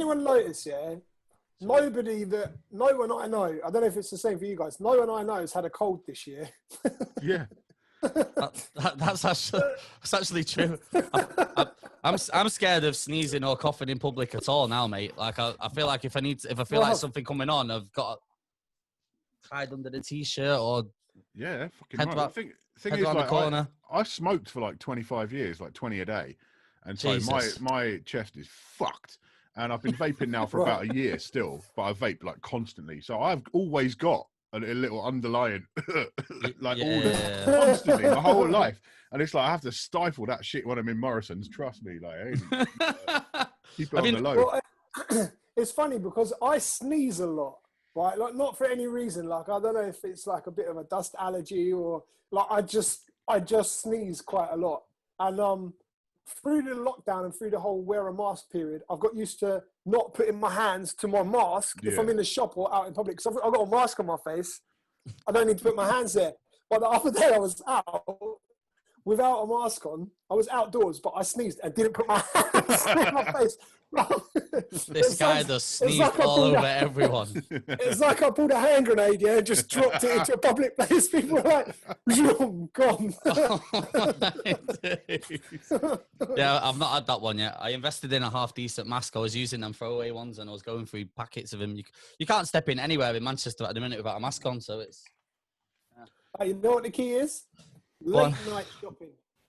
anyone notice, yeah, no one I know, I don't know if it's the same for you guys, no one I know has had a cold this year. Yeah. That's actually true. I'm scared of sneezing or coughing in public at all now, mate. Like I feel like if I feel like something coming on, I've got hide under the t-shirt or fucking head right. Back, thing is, like, corner. I smoked for like 25 years, like 20 a day, and so my chest is fucked. And I've been vaping now for about a year still, but I vape like constantly. So I've always got a little underlying, constantly my whole life. And it's like I have to stifle that shit when I'm in Morrison's. Trust me, like keep it on the low. Well, it's funny because I sneeze a lot, right? Like not for any reason. Like I don't know if it's like a bit of a dust allergy or like I just sneeze quite a lot. And through the lockdown and through the whole wear a mask period, I've got used to not putting my hands to my mask if I'm in the shop or out in public. Because I've got a mask on my face. I don't need to put my hands there. But the other day I was out without a mask on. I was outdoors, but I sneezed and didn't put my hands on my face. This guy just sneezed all over everyone. It's like I pulled a hand grenade, and just dropped it into a public place. People were like, "Oh, gone." Yeah, I've not had that one yet. I invested in a half-decent mask. I was using them throwaway ones, and I was going through packets of them. You can't step in anywhere in Manchester at the minute without a mask on, so it's... You know what the key is?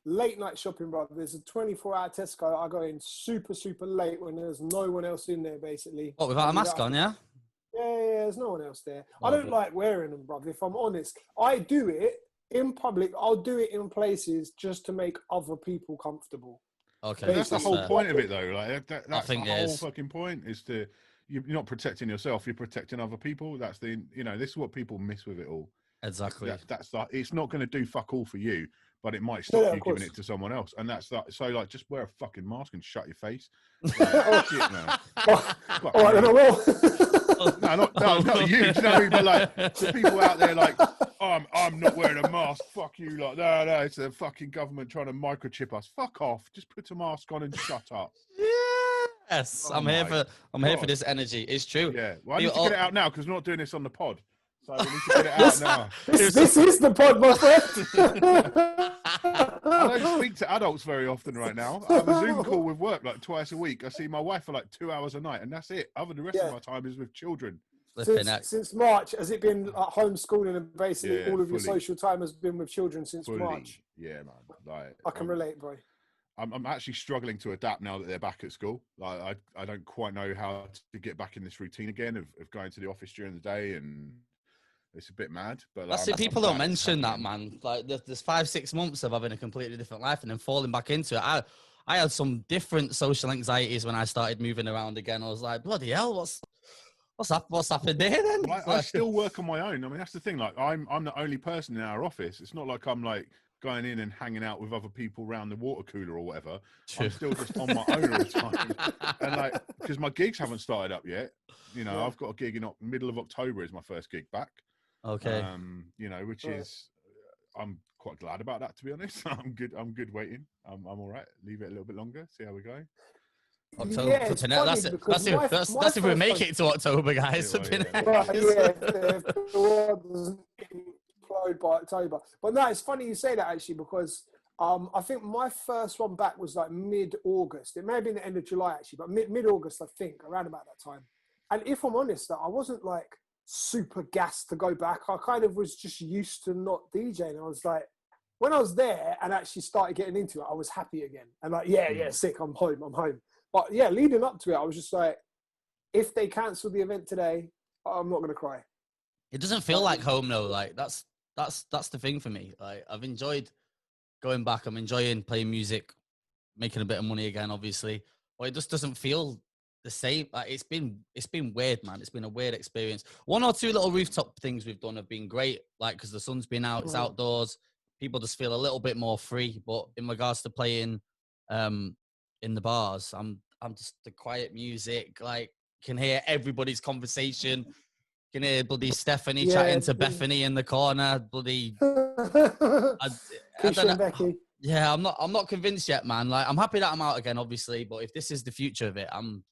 Late night shopping, brother. There's a 24-hour Tesco. I go in super, super late when there's no one else in there, basically. What, without a mask on, yeah? Yeah, there's no one else there. I don't like wearing them, brother, if I'm honest. I do it in public. I'll do it in places just to make other people comfortable. Okay. That's the whole point of it, though. Like that's the whole is. fucking point, is to... You're not protecting yourself, you're protecting other people. That's this is what people miss with it all. Exactly. That's like, it's not going to do fuck all for you, but it might stop you giving it to someone else. And that's that. So, like, just wear a fucking mask and shut your face. Like, shit, man. All right, then I will. No, not you. Do you know what I mean? But like, the people out there, like, I'm not wearing a mask. Fuck you. Like, no, it's the fucking government trying to microchip us. Fuck off. Just put a mask on and shut up. Yes, I'm here for this energy. It's true. Yeah. Well, I need to get it out now because we're not doing this on the pod. So we need to get it out now. This is the pod, my friend. I don't speak to adults very often right now. I have a Zoom call with work like twice a week. I see my wife for like 2 hours a night, and that's it. The rest of my time is with children. Since March, has it been homeschooling and basically all of your social time has been with children since March? Yeah, man. Like, I can relate, bro. I'm actually struggling to adapt now that they're back at school. Like, I don't quite know how to get back in this routine again of going to the office during the day, and it's a bit mad. But that's it. People don't mention that, man. Like, there's 5-6 months of having a completely different life and then falling back into it. I had some different social anxieties when I started moving around again. I was like, bloody hell, what's happened there then? Well, I still work on my own. I mean, that's the thing. Like, I'm the only person in our office. It's not like I'm like going in and hanging out with other people around the water cooler or whatever. I'm still just on my own all the time. And like, because my gigs haven't started up yet. I've got a gig in middle of October is my first gig back. Okay. Which is, I'm quite glad about that, to be honest. I'm good waiting. I'm all right. Leave it a little bit longer. See how we go. October. Yeah, that's if we make it to October, guys. If the world doesn't implode by October. But no, it's funny you say that actually, because I think my first one back was like mid-August. It may have been the end of July actually, but mid-August, I think, around about that time. And if I'm honest, I wasn't like super gassed to go back. I kind of was just used to not DJing. I was like, when I was there and actually started getting into it, I was happy again. And like, sick, I'm home. But yeah, leading up to it, I was just like, if they cancel the event today, I'm not going to cry. It doesn't feel like home though. Like that's the thing for me. Like, I've enjoyed going back. I'm enjoying playing music, making a bit of money again, obviously. But it just doesn't feel the same. Like, it's been weird, man. It's been a weird experience. 1 or 2 little rooftop things we've done have been great. Like, because the sun's been out, it's outdoors. People just feel a little bit more free. But in regards to playing in the bars, I'm just the quiet music. Like, can hear everybody's conversation. Can hear bloody Stephanie chatting to Bethany in the corner. Bloody. I don't know. Becky. Yeah, I'm not convinced yet, man. Like, I'm happy that I'm out again, obviously. But if this is the future of it, I'm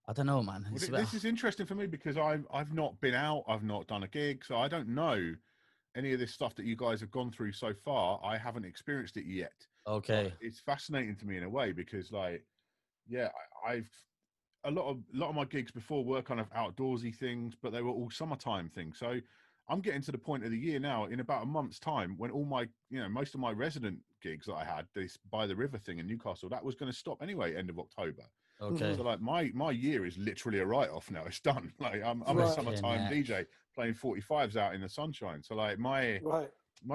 I don't know, man. Well, this is interesting for me because I've not been out, I've not done a gig, so I don't know any of this stuff that you guys have gone through so far. I haven't experienced it yet. Okay. But it's fascinating to me in a way because, like, yeah, I've a lot of my gigs before were kind of outdoorsy things, but they were all summertime things. So I'm getting to the point of the year now, in about a month's time, when all my, most of my resident gigs that I had, this by the river thing in Newcastle, that was going to stop anyway, end of October. Okay. So like my year is literally a write-off now. It's done. Like I'm a summertime DJ playing 45s out in the sunshine. So like my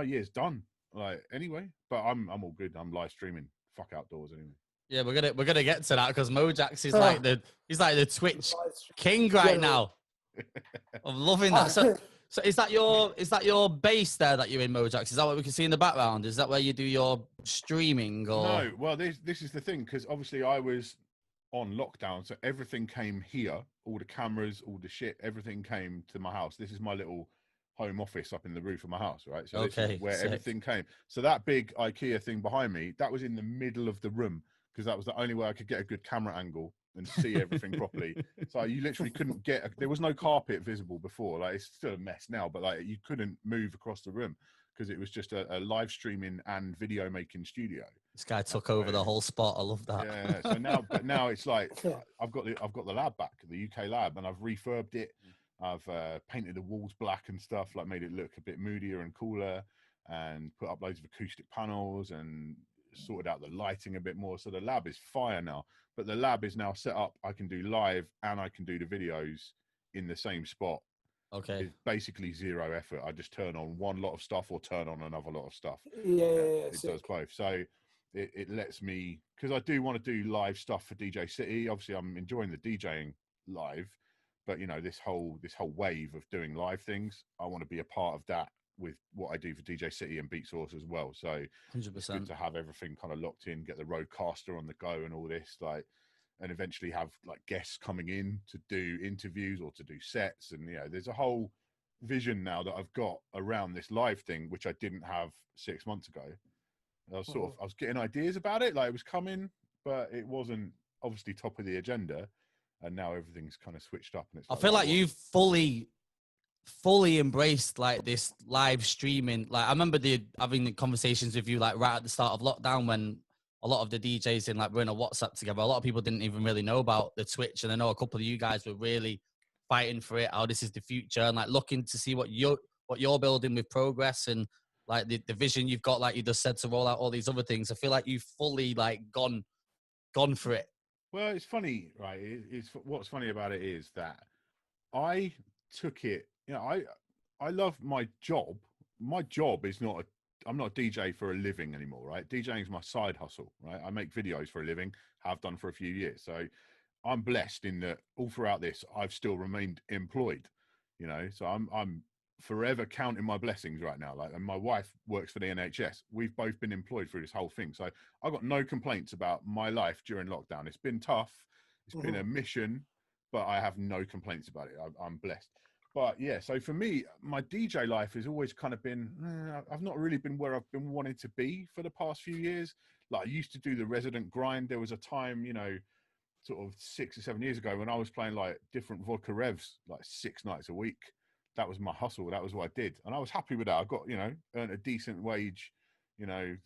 year's done. Like anyway, but I'm all good. I'm live streaming. Fuck outdoors anyway. Yeah, we're gonna get to that because Mojaxx is like the Twitch king right now. I'm loving that. So is that your base there that you're in, Mojaxx? Is that what we can see in the background? Is that where you do your streaming? Or no? Well, this is the thing, because obviously I was on lockdown, so everything came here. All the cameras, all the shit, everything came to my house. This is my little home office up in the roof of my house, right? So this is where everything came. So that big IKEA thing behind me, that was in the middle of the room, because that was the only way I could get a good camera angle and see everything properly. So you literally couldn't there was no carpet visible before. Like, it's still a mess now, but like you couldn't move across the room because it was just a live streaming and video making studio. This guy took over the whole spot. I love that. Yeah. So now it's like I've got the lab back, the UK lab, and I've refurbed it. I've painted the walls black and stuff, like made it look a bit moodier and cooler, and put up loads of acoustic panels and sorted out the lighting a bit more. So the lab is fire now, but the lab is now set up. I can do live and I can do the videos in the same spot. Okay. It's basically zero effort. I just turn on one lot of stuff or turn on another lot of stuff. It does both. So it lets me, because I do want to do live stuff for DJ City. Obviously I'm enjoying the DJing live, but this whole wave of doing live things, I want to be a part of that with what I do for DJ City and Beat Source as well. So 100%. It's good to have everything kind of locked in, get the roadcaster on the go and all this, like, and eventually have like guests coming in to do interviews or to do sets. And there's a whole vision now that I've got around this live thing, which I didn't have 6 months ago. I was getting ideas about it, like it was coming, but it wasn't obviously top of the agenda. And now everything's kind of switched up. And it's I feel like you've fully embraced like this live streaming. Like I remember having the conversations with you like right at the start of lockdown, when a lot of the DJs in like we're in a WhatsApp together. A lot of people didn't even really know about the Twitch, and I know a couple of you guys were really fighting for it. How this is the future, and like looking to see what you're building with Progress, and like the vision you've got, like you just said, to roll out all these other things. I feel like you've fully like gone for it. Well, it's funny, right? What's funny about it is that I took it. I love my job. My job is not I'm not a DJ for a living anymore, right? DJing is my side hustle, right? I make videos for a living, have done for a few years. So I'm blessed in that all throughout this, I've still remained employed, so I'm forever counting my blessings right now. Like, and my wife works for the NHS. We've both been employed through this whole thing. So I've got no complaints about my life during lockdown. It's been tough. It's been a mission, but I have no complaints about it. I'm blessed. But yeah, so for me, my DJ life has always kind of been, I've not really been where I've been wanting to be for the past few years. Like, I used to do the resident grind. There was a time, sort of 6 or 7 years ago, when I was playing like different vodka revs, like 6 nights a week. That was my hustle. That was what I did. And I was happy with that. I got, earned a decent wage,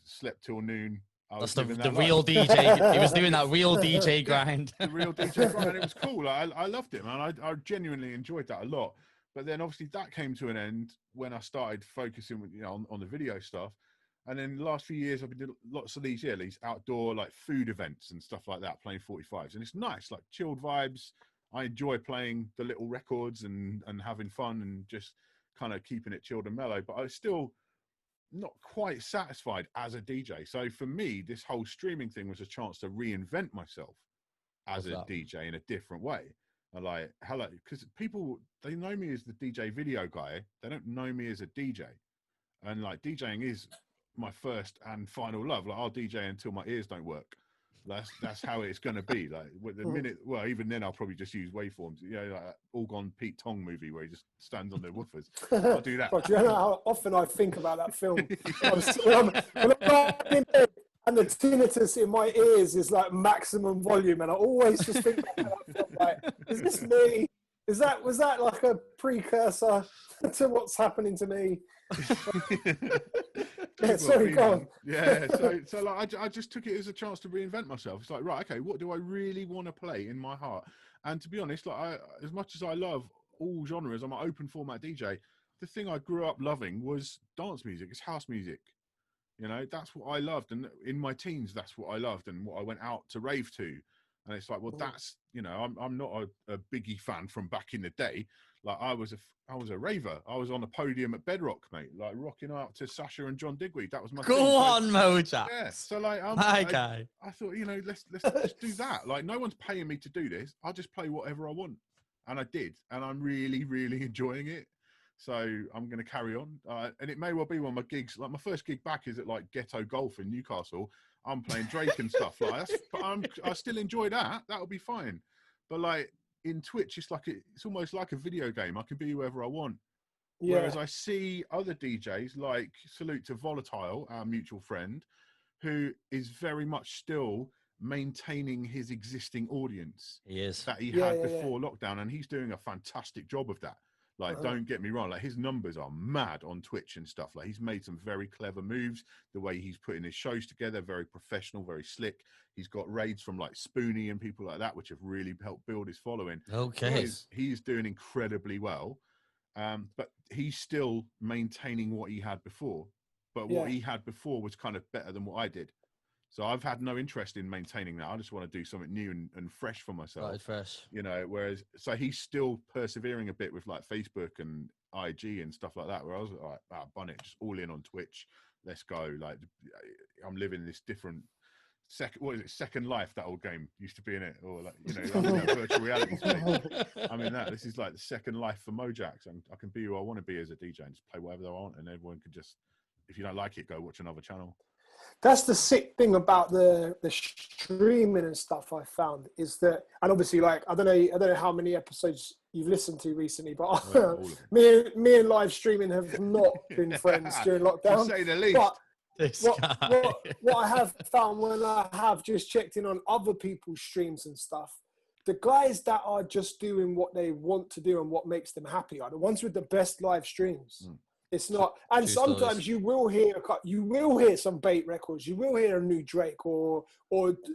slept till noon. That's the real DJ. He was doing that real DJ grind. The real DJ grind. And it was cool. I loved it, man. I genuinely enjoyed that a lot. But then obviously that came to an end when I started focusing with, on the video stuff. And then the last few years I've been doing lots of these outdoor like food events and stuff like that, playing 45s. And it's nice, like chilled vibes. I enjoy playing the little records and having fun and just kind of keeping it chilled and mellow. But I was still not quite satisfied as a DJ. So for me, this whole streaming thing was a chance to reinvent myself as a DJ in a different way. Like, hello, because people, they know me as the DJ video guy. They don't know me as a DJ. And like, DJing is my first and final love. Like, I'll DJ until my ears don't work. That's how it's going to be. Like, with the minute, well, even then I'll probably just use waveforms. Like that All Gone Pete Tong movie where he just stands on the woofers. I'll do that. God, do you know how often I think about that film? When I'm lying in bed, and the tinnitus in my ears is like maximum volume, and I always just think back and I feel like, is this me? Was that like a precursor to what's happening to me? Yeah, sorry, go on. Yeah, so like I just took it as a chance to reinvent myself. It's like, right, okay, what do I really want to play in my heart? And to be honest, like as much as I love all genres, I'm an open format DJ. The thing I grew up loving was dance music. It's house music. You know, that's what I loved, and in my teens, that's what I loved, and what I went out to rave to. And it's like, well, that's, you know, I'm not a Biggie fan from back in the day. Like I was a raver. I was on a podium at Bedrock, mate, like rocking out to Sasha and John Digweed. That was my thing. Go on, Mojaxx. Yeah. So like, guy. I thought, you know, let's just do that. Like, no one's paying me to do this. I'll just play whatever I want, and I did, and I'm really, really enjoying it. So I'm going to carry on, and it may well be one of my gigs. Like my first gig back is at like Ghetto Golf in Newcastle. I'm playing Drake and stuff like that. But I still enjoy that. That'll be fine. But like in Twitch, it's like it's almost like a video game. I can be whoever I want. Yeah. Whereas I see other DJs, like salute to Volatile, our mutual friend, who is very much still maintaining his existing audience. He is. That he had before lockdown, and he's doing a fantastic job of that. Like, don't get me wrong, like his numbers are mad on Twitch and stuff. Like he's made some very clever moves. The way he's putting his shows together, very professional, very slick. He's got raids from like Spoonie and people like that, which have really helped build his following. Okay. He's doing incredibly well. But he's still maintaining what he had before. But what he had before was kind of better than what I did. So I've had no interest in maintaining that. I just want to do something new and fresh for myself. Right, fresh. You know, whereas, so he's still persevering a bit with like Facebook and IG and stuff like that, where I was like, Bonnet, just all in on Twitch. Let's go. Like, I'm living this different Second Life, that old game used to be in it, or like, you know, I'm in that virtual reality space. I mean, this is like the Second Life for Mojaxx, and I can be who I want to be as a DJ and just play whatever I want, and everyone can just, if you don't like it, go watch another channel. That's the sick thing about the streaming and stuff I found, is that, and obviously, like, I don't know how many episodes you've listened to recently, but me and live streaming have not been friends during lockdown. To say the least. But what I have found when I have just checked in on other people's streams and stuff, the guys that are just doing what they want to do and what makes them happy are the ones with the best live streams. It's not, and sometimes you will hear some bait records, you will hear a new Drake or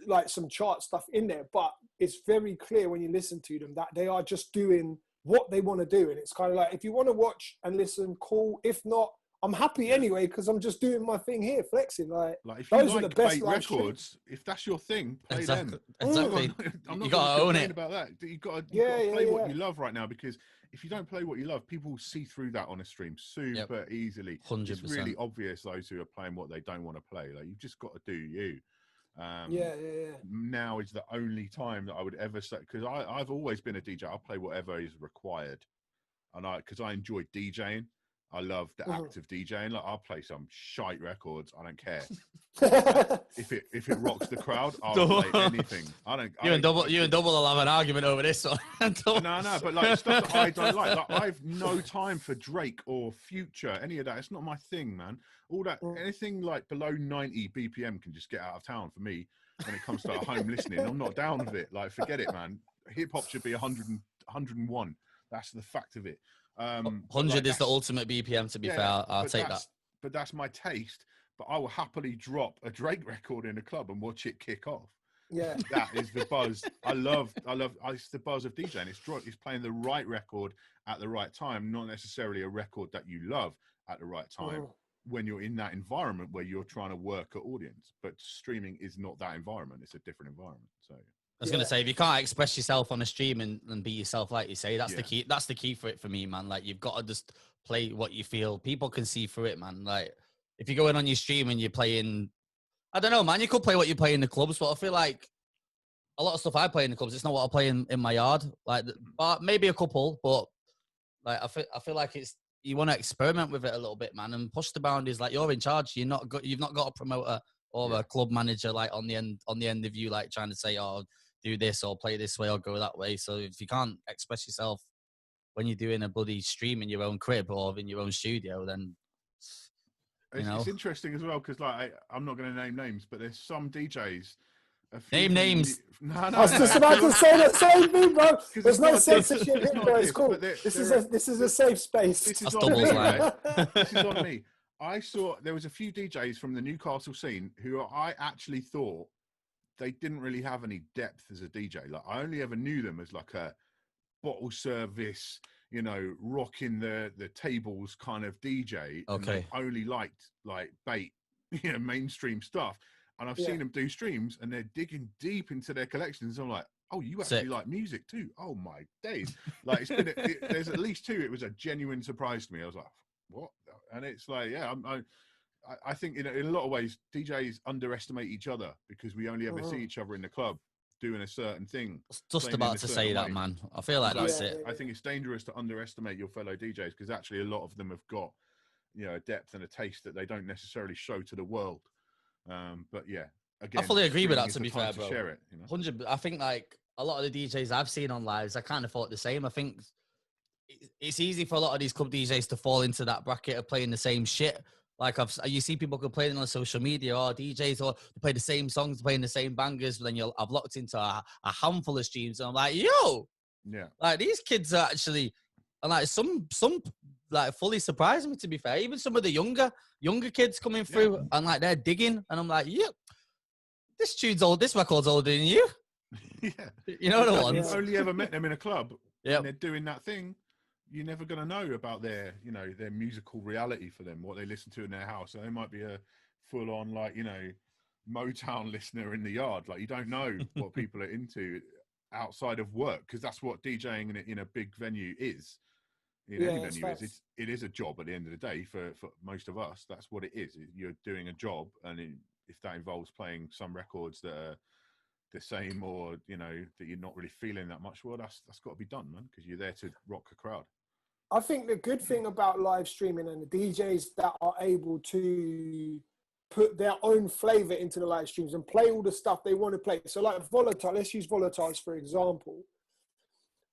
like some chart stuff in there, but it's very clear when you listen to them that they are just doing what they want to do, and it's kind of like, if you want to watch and listen, cool. If not, I'm happy anyway because I'm just doing my thing here, flexing. Like if you those are the best records. If that's your thing, play them. Exactly. I'm not you gotta own it about that. You gotta play what you love right now, because if you don't play what you love, people see through that on a stream super easily. 100%. It's really obvious those who are playing what they don't want to play. Like, you've just got to do you. Now is the only time that I would ever say, because I've always been a DJ. I'll play whatever is required, and because I enjoy DJing. I love the act of DJing. Like, I'll play some shite records. I don't care. if it rocks the crowd, I'll play anything. You and Dubl will have an argument over this one. No, but like stuff that I don't like I've no time for Drake or Future, any of that. It's not my thing, man. All that, anything like below 90 BPM can just get out of town for me when it comes to home listening. I'm not down with it. Like, forget it, man. Hip hop should be 101. That's the fact of it. 100 is the ultimate BPM, to be fair. I'll take that. But that's my taste. But I will happily drop a Drake record in a club and watch it kick off. Yeah, that is the buzz. I love. It's the buzz of DJing. It's playing the right record at the right time, not necessarily a record that you love at the right time. When you're in that environment where you're trying to work an audience. But streaming is not that environment. It's a different environment. So. I was going to say, if you can't express yourself on a stream and be yourself, like you say, that's the key. That's the key for it for me, man. Like, you've got to just play what you feel. People can see through it, man. Like, if you go in on your stream and you're playing, I don't know, man, you could play what you play in the clubs, but I feel like a lot of stuff I play in the clubs, it's not what I play in my yard. Like, but maybe a couple, but like, I feel like you want to experiment with it a little bit, man, and push the boundaries. Like, you're in charge. You've not got a promoter or a club manager, like, on the end of you, like, trying to say, oh, do this or play this way or go that way. So if you can't express yourself when you're doing a bloody stream in your own crib or in your own studio, then It's interesting as well because like I'm not going to name names, but there's some DJs. Name names. No, I was just about to say the same thing, bro. There's no censorship here, bro. It's cool. This is a safe space. This is That's on Dubl's me, line. right? This is on me. I saw there was a few DJs from the Newcastle scene who I actually thought they didn't really have any depth as a DJ. Like I only ever knew them as like a bottle service, you know, rocking the tables kind of DJ. Okay. And they only liked like bait, you know, mainstream stuff. And I've seen them do streams and they're digging deep into their collections. I'm like, oh, you actually like music too? Oh my days. Like it's been, there's at least two. It was a genuine surprise to me. I was like, what? And it's like, yeah, I think in a lot of ways, DJs underestimate each other because we only ever see each other in the club doing a certain thing. I was just about to say that, man. I feel like that's it. I think it's dangerous to underestimate your fellow DJs because actually a lot of them have got, you know, a depth and a taste that they don't necessarily show to the world. But yeah, again, I fully agree with that. To be fair, to bro, share it, you know? 100. I think like a lot of the DJs I've seen on lives, I kind of thought the same. I think it's easy for a lot of these club DJs to fall into that bracket of playing the same shit. Like you see people complaining on social media, or DJs, or they play the same songs, playing the same bangers. But then I've locked into a handful of streams, and I'm like, yo, yeah, like these kids are actually, and like some like fully surprised me. To be fair, even some of the younger kids coming through, and like they're digging, and I'm like, yeah, this tune's old, this record's older than you. Yeah, you know what I want. You've only ever met them in a club, and they're doing that thing. You're never going to know about their, you know, their musical reality for them, what they listen to in their house. So they might be a full-on, like, you know, Motown listener in the yard. Like, you don't know what people are into outside of work, because that's what DJing in a big venue is. In any venue is. It is a job at the end of the day for most of us. That's what it is. You're doing a job, and if that involves playing some records that are the same, or, you know, that you're not really feeling that much, well, that's got to be done, man, because you're there to rock a crowd. I think the good thing about live streaming and the DJs that are able to put their own flavor into the live streams and play all the stuff they want to play. So like Volatile, let's use Volatiles for example.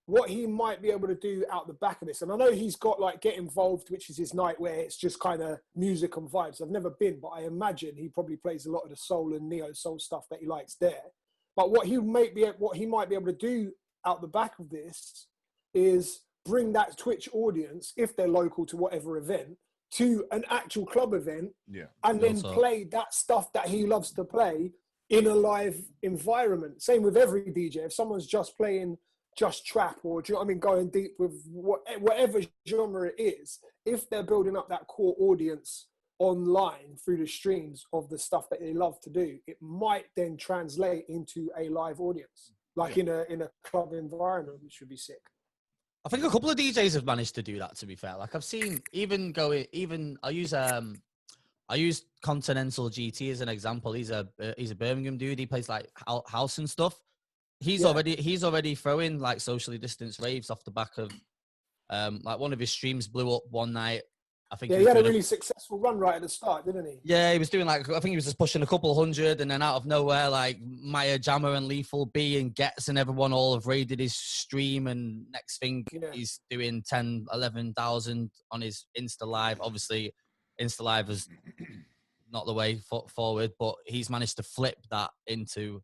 What he might be able to do out the back of this, and I know he's got like Get Involved, which is his night where it's just kind of music and vibes. I've never been, but I imagine he probably plays a lot of the soul and neo soul stuff that he likes there. But what he might be able to do out the back of this is bring that Twitch audience, if they're local to whatever event, to an actual club event, and then play that stuff that he loves to play in a live environment. Same with every DJ. If someone's just playing just trap, or, do you know what I mean, going deep with whatever genre it is, if they're building up that core audience online through the streams of the stuff that they love to do, it might then translate into a live audience, like in a club environment, which would be sick. I think a couple of DJs have managed to do that, to be fair. Like I've seen I use Continental GT as an example. He's a Birmingham dude. He plays like house and stuff. He's already throwing like socially distanced raves off the back of like one of his streams blew up one night. I think he had a really successful run right at the start, didn't he? Yeah, he was doing like, I think he was just pushing a couple hundred, and then out of nowhere, like Maya Jammer and Lethal B and Getz and everyone all have raided his stream, and next thing he's doing 10, 11,000 on his Insta Live. Obviously, Insta Live is not the way forward, but he's managed to flip that into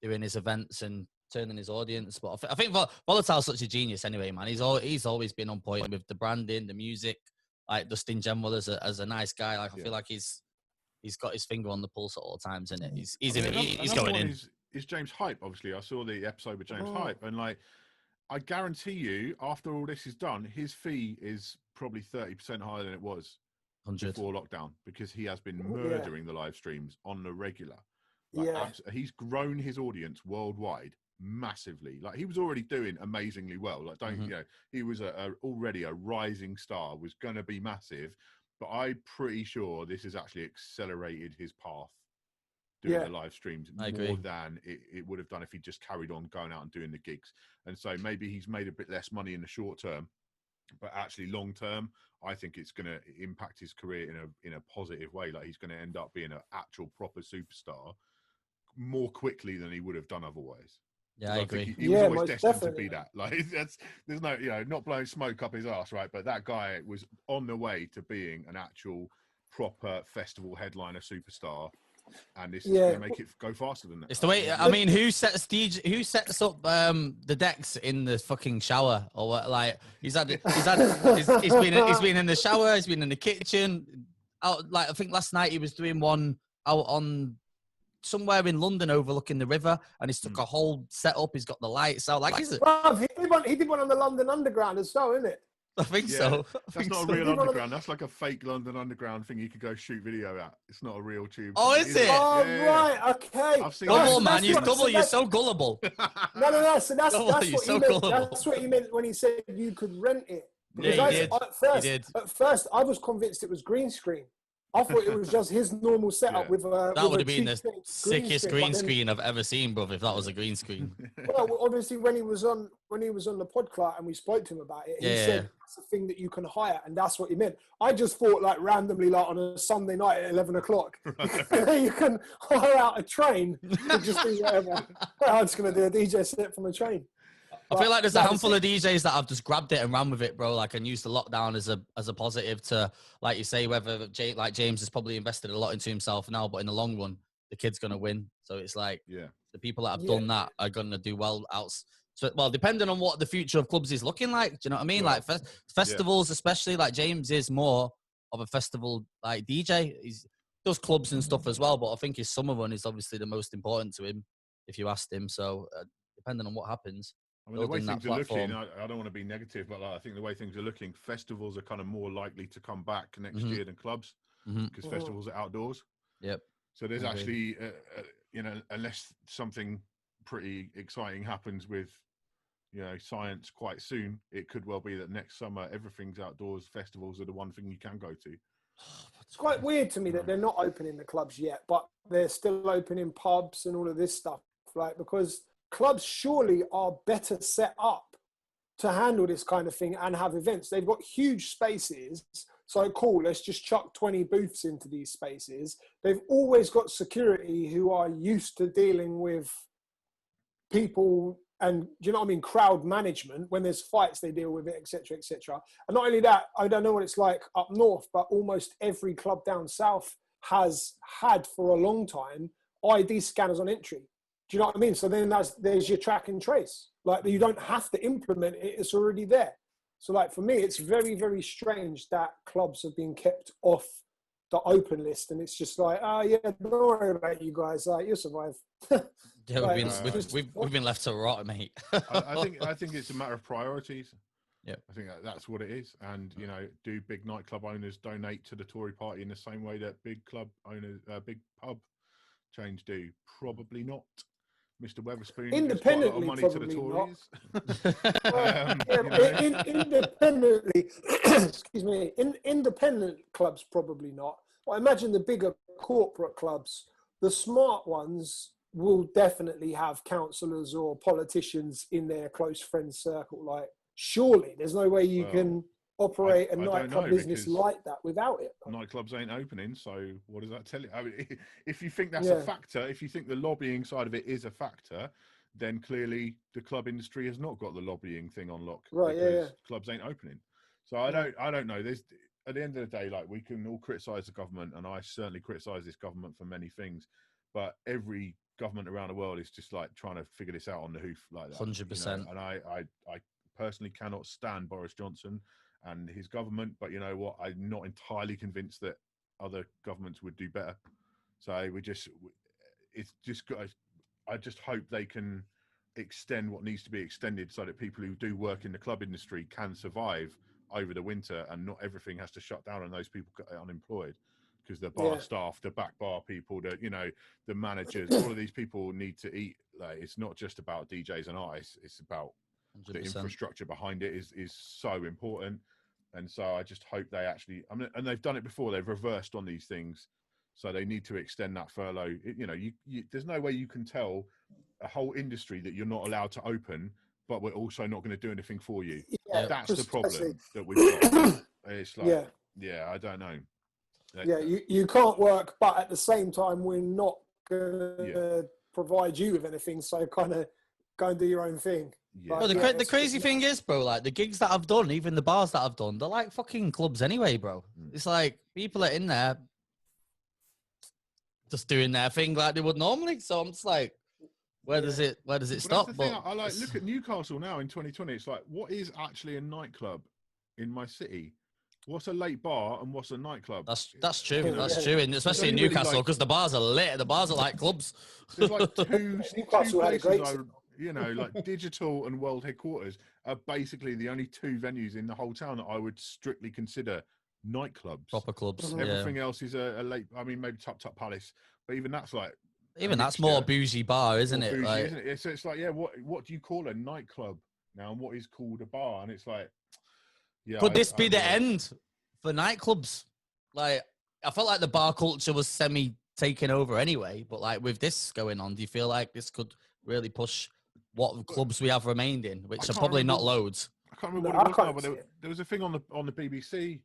doing his events and turning his audience. But I think Volatile's such a genius anyway, man. He's always been on point with the branding, the music, like just in general as a nice guy. Like I feel like he's got his finger on the pulse at all times, isn't it? He's going in. Is James Hype? Obviously, I saw the episode with James Hype, and like I guarantee you, after all this is done, his fee is probably 30% higher than it was 100 before lockdown, because he has been murdering the live streams on the regular. Like, he's grown his audience worldwide massively. Like he was already doing amazingly well. Like you know, he was already a rising star, was going to be massive, but I'm pretty sure this has actually accelerated his path doing the live streams more than it would have done if he just carried on going out and doing the gigs. And so maybe he's made a bit less money in the short term, but actually long term, I think it's going to impact his career in a positive way. Like he's going to end up being an actual proper superstar more quickly than he would have done otherwise. Yeah, I agree. He was always destined to be that. Like there's no, you know, not blowing smoke up his ass, right? But that guy was on the way to being an actual proper festival headliner superstar, and this is Yeah. going to make it go faster than that. It's the way. I mean, who sets up the decks in the fucking shower or what? Like he's been in the shower. He's been in the kitchen. Out like I think last night he was doing one out on somewhere in London overlooking the river, and he's took a whole setup. He's got the lights out. Like, is it? Bruv, he did one on the London Underground as well, isn't it? I think so. That's not a real underground. That's like a fake London Underground thing you could go shoot video at. It's not a real tube. Oh, is it? Oh, Yeah. right. Okay. I've seen Double, that. man. You're so gullible. No. So that's Double, what you're he so meant. gullible. That's what he meant when he said you could rent it. Yeah, he did. At first, I was convinced it was green screen. I thought it was just his normal setup with a. That would have been cheap the sickest green screen I've ever seen, bro. If that was a green screen. Well, obviously, when he was on the Podclart and we spoke to him about it, he said it's a thing that you can hire, and that's what he meant. I just thought, like, randomly, like on a Sunday night at 11 o'clock, you can hire out a train to just do whatever. I'm just going to do a DJ set from a train. I feel like there's a handful of DJs that have just grabbed it and ran with it, bro. Like, and used the lockdown as a positive to, like you say, whether James has probably invested a lot into himself now, but in the long run, the kid's gonna win. So it's like, the people that have done that are gonna do well So, well, depending on what the future of clubs is looking like, do you know what I mean? Like festivals, especially, like James is more of a festival like DJ. He does clubs and stuff as well, but I think his summer run is obviously the most important to him, if you asked him. So, depending on what happens. I mean, the way things are looking, I don't want to be negative, but I think the way things are looking, festivals are kind of more likely to come back next year than clubs because festivals are outdoors. Yep. So there's actually, unless something pretty exciting happens with, science quite soon, it could well be that next summer everything's outdoors. Festivals are the one thing you can go to. It's quite weird to me that they're not opening the clubs yet, but they're still opening pubs and all of this stuff, like because clubs surely are better set up to handle this kind of thing and have events. They've got huge spaces. So cool, let's just chuck 20 booths into these spaces. They've always got security who are used to dealing with people and, do you know what I mean, crowd management. When there's fights, they deal with it, etc., etc. And not only that, I don't know what it's like up north, but almost every club down south has had for a long time ID scanners on entry. Do you know what I mean? So then there's your track and trace. Like, you don't have to implement it. It's already there. So, like, for me, it's very, very strange that clubs have been kept off the open list. And it's just like, oh, yeah, don't worry about you guys. Like, you'll survive. Yeah, we've been left to rot, mate. I think it's a matter of priorities. Yeah, I think that's what it is. And, do big nightclub owners donate to the Tory party in the same way that big club owners, big pub chains do? Probably not. Mr. Weatherspoon independently, gives quite a lot of money to the Tories. Independently, excuse me, independent clubs probably not. Well, I imagine the bigger corporate clubs, the smart ones, will definitely have councillors or politicians in their close friend circle. Like, surely there's no way you can operate a nightclub business like that without it. Nightclubs ain't opening, so what does that tell you? I mean, if you think that's a factor, if you think the lobbying side of it is a factor, then clearly the club industry has not got the lobbying thing on lock, right? Because clubs ain't opening. So I don't know. There's, at the end of the day, like, we can all criticise the government, and I certainly criticise this government for many things, but every government around the world is just like trying to figure this out on the hoof like that. 100%. And I personally cannot stand Boris Johnson and his government, but you know what, I'm not entirely convinced that other governments would do better. So I just hope they can extend what needs to be extended so that people who do work in the club industry can survive over the winter and not everything has to shut down and those people get unemployed, because the bar staff, the back bar people, the managers, all of these people need to eat. Like, it's not just about DJs and ice, it's about 100%. The infrastructure behind it is so important. And so I just hope they actually, and they've done it before, they've reversed on these things. So they need to extend that furlough. There's no way you can tell a whole industry that you're not allowed to open, but we're also not going to do anything for you. Yeah, that's the problem that we've got. It's like, I don't know. Yeah, you can't work, but at the same time, we're not going to provide you with anything. So kind of go and do your own thing. Yeah. Bro, the crazy thing is, bro, like the gigs that I've done, even the bars that I've done, they're like fucking clubs anyway, bro. It's like people are in there just doing their thing like they would normally. So I'm just like, where does it stop? That's the thing. I like look at Newcastle now in 2020. It's like, what is actually a nightclub in my city? What's a late bar and what's a nightclub? That's true. That's true, and especially in Newcastle because the bars are lit. The bars are like clubs. There's like two places. Like Digital and World Headquarters are basically the only two venues in the whole town that I would strictly consider nightclubs, proper clubs. Everything else is a late. I mean, maybe Tup Palace, but even that's like. Even that's more bougie bar, isn't it? Bougie, isn't it? So it's like, what do you call a nightclub now, and what is called a bar? And it's like, could this be the end for nightclubs? Like, I felt like the bar culture was semi taken over anyway, but like with this going on, do you feel like this could really push what clubs we have remained in, which are probably not loads? I can't remember what it was now, but there was a thing on the BBC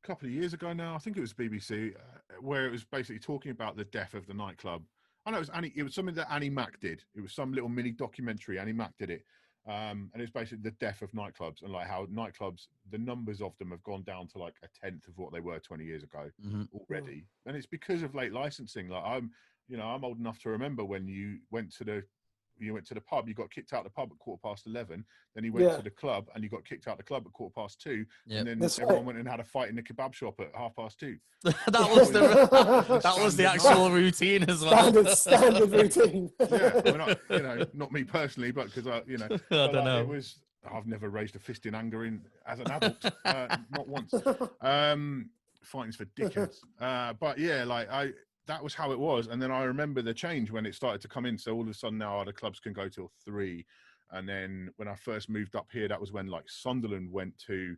a couple of years ago now. I think it was BBC where it was basically talking about the death of the nightclub. I know it was something that Annie Mac did. It was some little mini documentary. Annie Mac did it. And it's basically the death of nightclubs and like how nightclubs, the numbers of them have gone down to like a 10th of what they were 20 years ago already. And it's because of late licensing. Like I'm old enough to remember when you went to the pub, you got kicked out of the pub at 11:15. Then you went to the club and you got kicked out of the club at 2:15. And then everyone went and had a fight in the kebab shop at 2:30. that was the actual routine as well. Standard routine. Not me personally, but because I don't know. It was. I've never raised a fist in anger as an adult, not once. Fighting's for dickheads. But yeah, that was how it was. And then I remember the change when it started to come in. So all of a sudden now the clubs can go till 3. And then when I first moved up here, that was when like Sunderland went to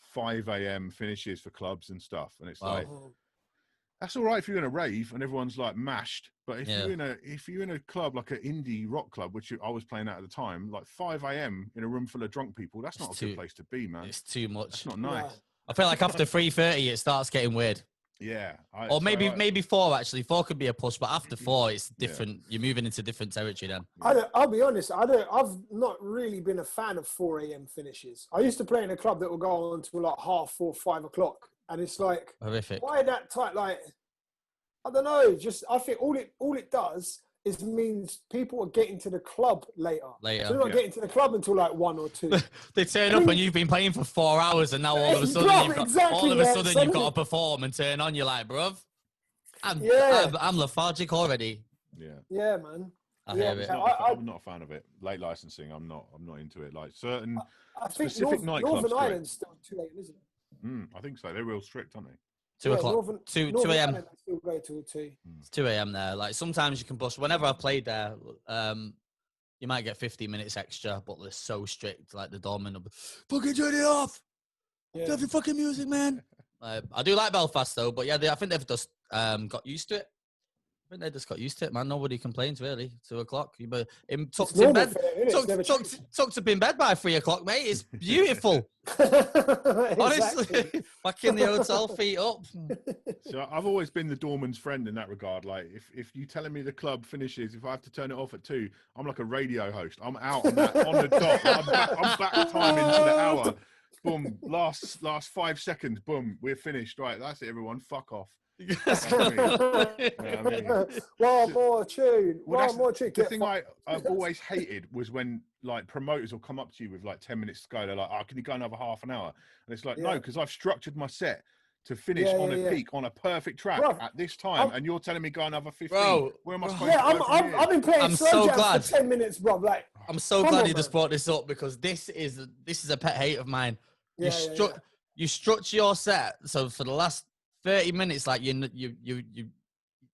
5 a.m. finishes for clubs and stuff. And it's like, that's all right if you're in a rave and everyone's like mashed. But if you're in a club like an indie rock club, which I was playing at the time, like 5 a.m. in a room full of drunk people, that's not a good place to be, man. It's too much. It's not nice. I feel like after 3:30, it starts getting weird. Yeah. Or maybe 4 actually. 4 could be a push, but after 4, it's different. You're moving into different territory then. I'll be honest. I've not really been a fan of 4 a.m. finishes. I used to play in a club that would go on until like 4:30, 5 o'clock, and it's like horrific. Why that tight? Like, I don't know. Just I think all it does is means people are getting to the club later. So they're not getting to the club until like 1 or 2. They turn up and you've been playing for 4 hours, and now all of a sudden you've got to perform and turn on. You're like, bruv, I'm lethargic already. Yeah, man. I hear it. I'm not a fan of it. Late licensing, I'm not into it. Like certain specific nightclubs. Northern Ireland's still too late, isn't it? I think so. They're real strict, aren't they? 2 o'clock. 2 a.m. Still go till 2. It's 2 a.m. there. Like sometimes you can bust. Whenever I've played there, you might get 50 minutes extra, but they're so strict. Like the doorman will be, fucking turn it off. Turn off your fucking music, man. I do like Belfast though, but yeah, I think they've just got used to it. I think they just got used to it, man. Nobody complains really. 2 o'clock. Tucked in bed. Tucked up in bed by 3 o'clock, mate. It's beautiful. Honestly, back in the hotel, feet up. So I've always been the doorman's friend in that regard. Like if you telling me the club finishes, if I have to turn it off at 2, I'm like a radio host. I'm out on the dot. I'm back time into the hour. Boom. Last 5 seconds. Boom. We're finished. Right. That's it, everyone. Fuck off. One more tune. The thing I've always hated was when like promoters will come up to you with like 10 minutes to go. They're like, "Oh, can you go another half an hour?" And it's like, no, because I've structured my set to finish on a peak on a perfect track at this time, and you're telling me go another 15. Bro, where am I supposed to go from here? I've been playing slow jams for 10 minutes, bro. Like, I'm so glad you just brought this up because this is a pet hate of mine. You structure your set so for the last 30 minutes, like you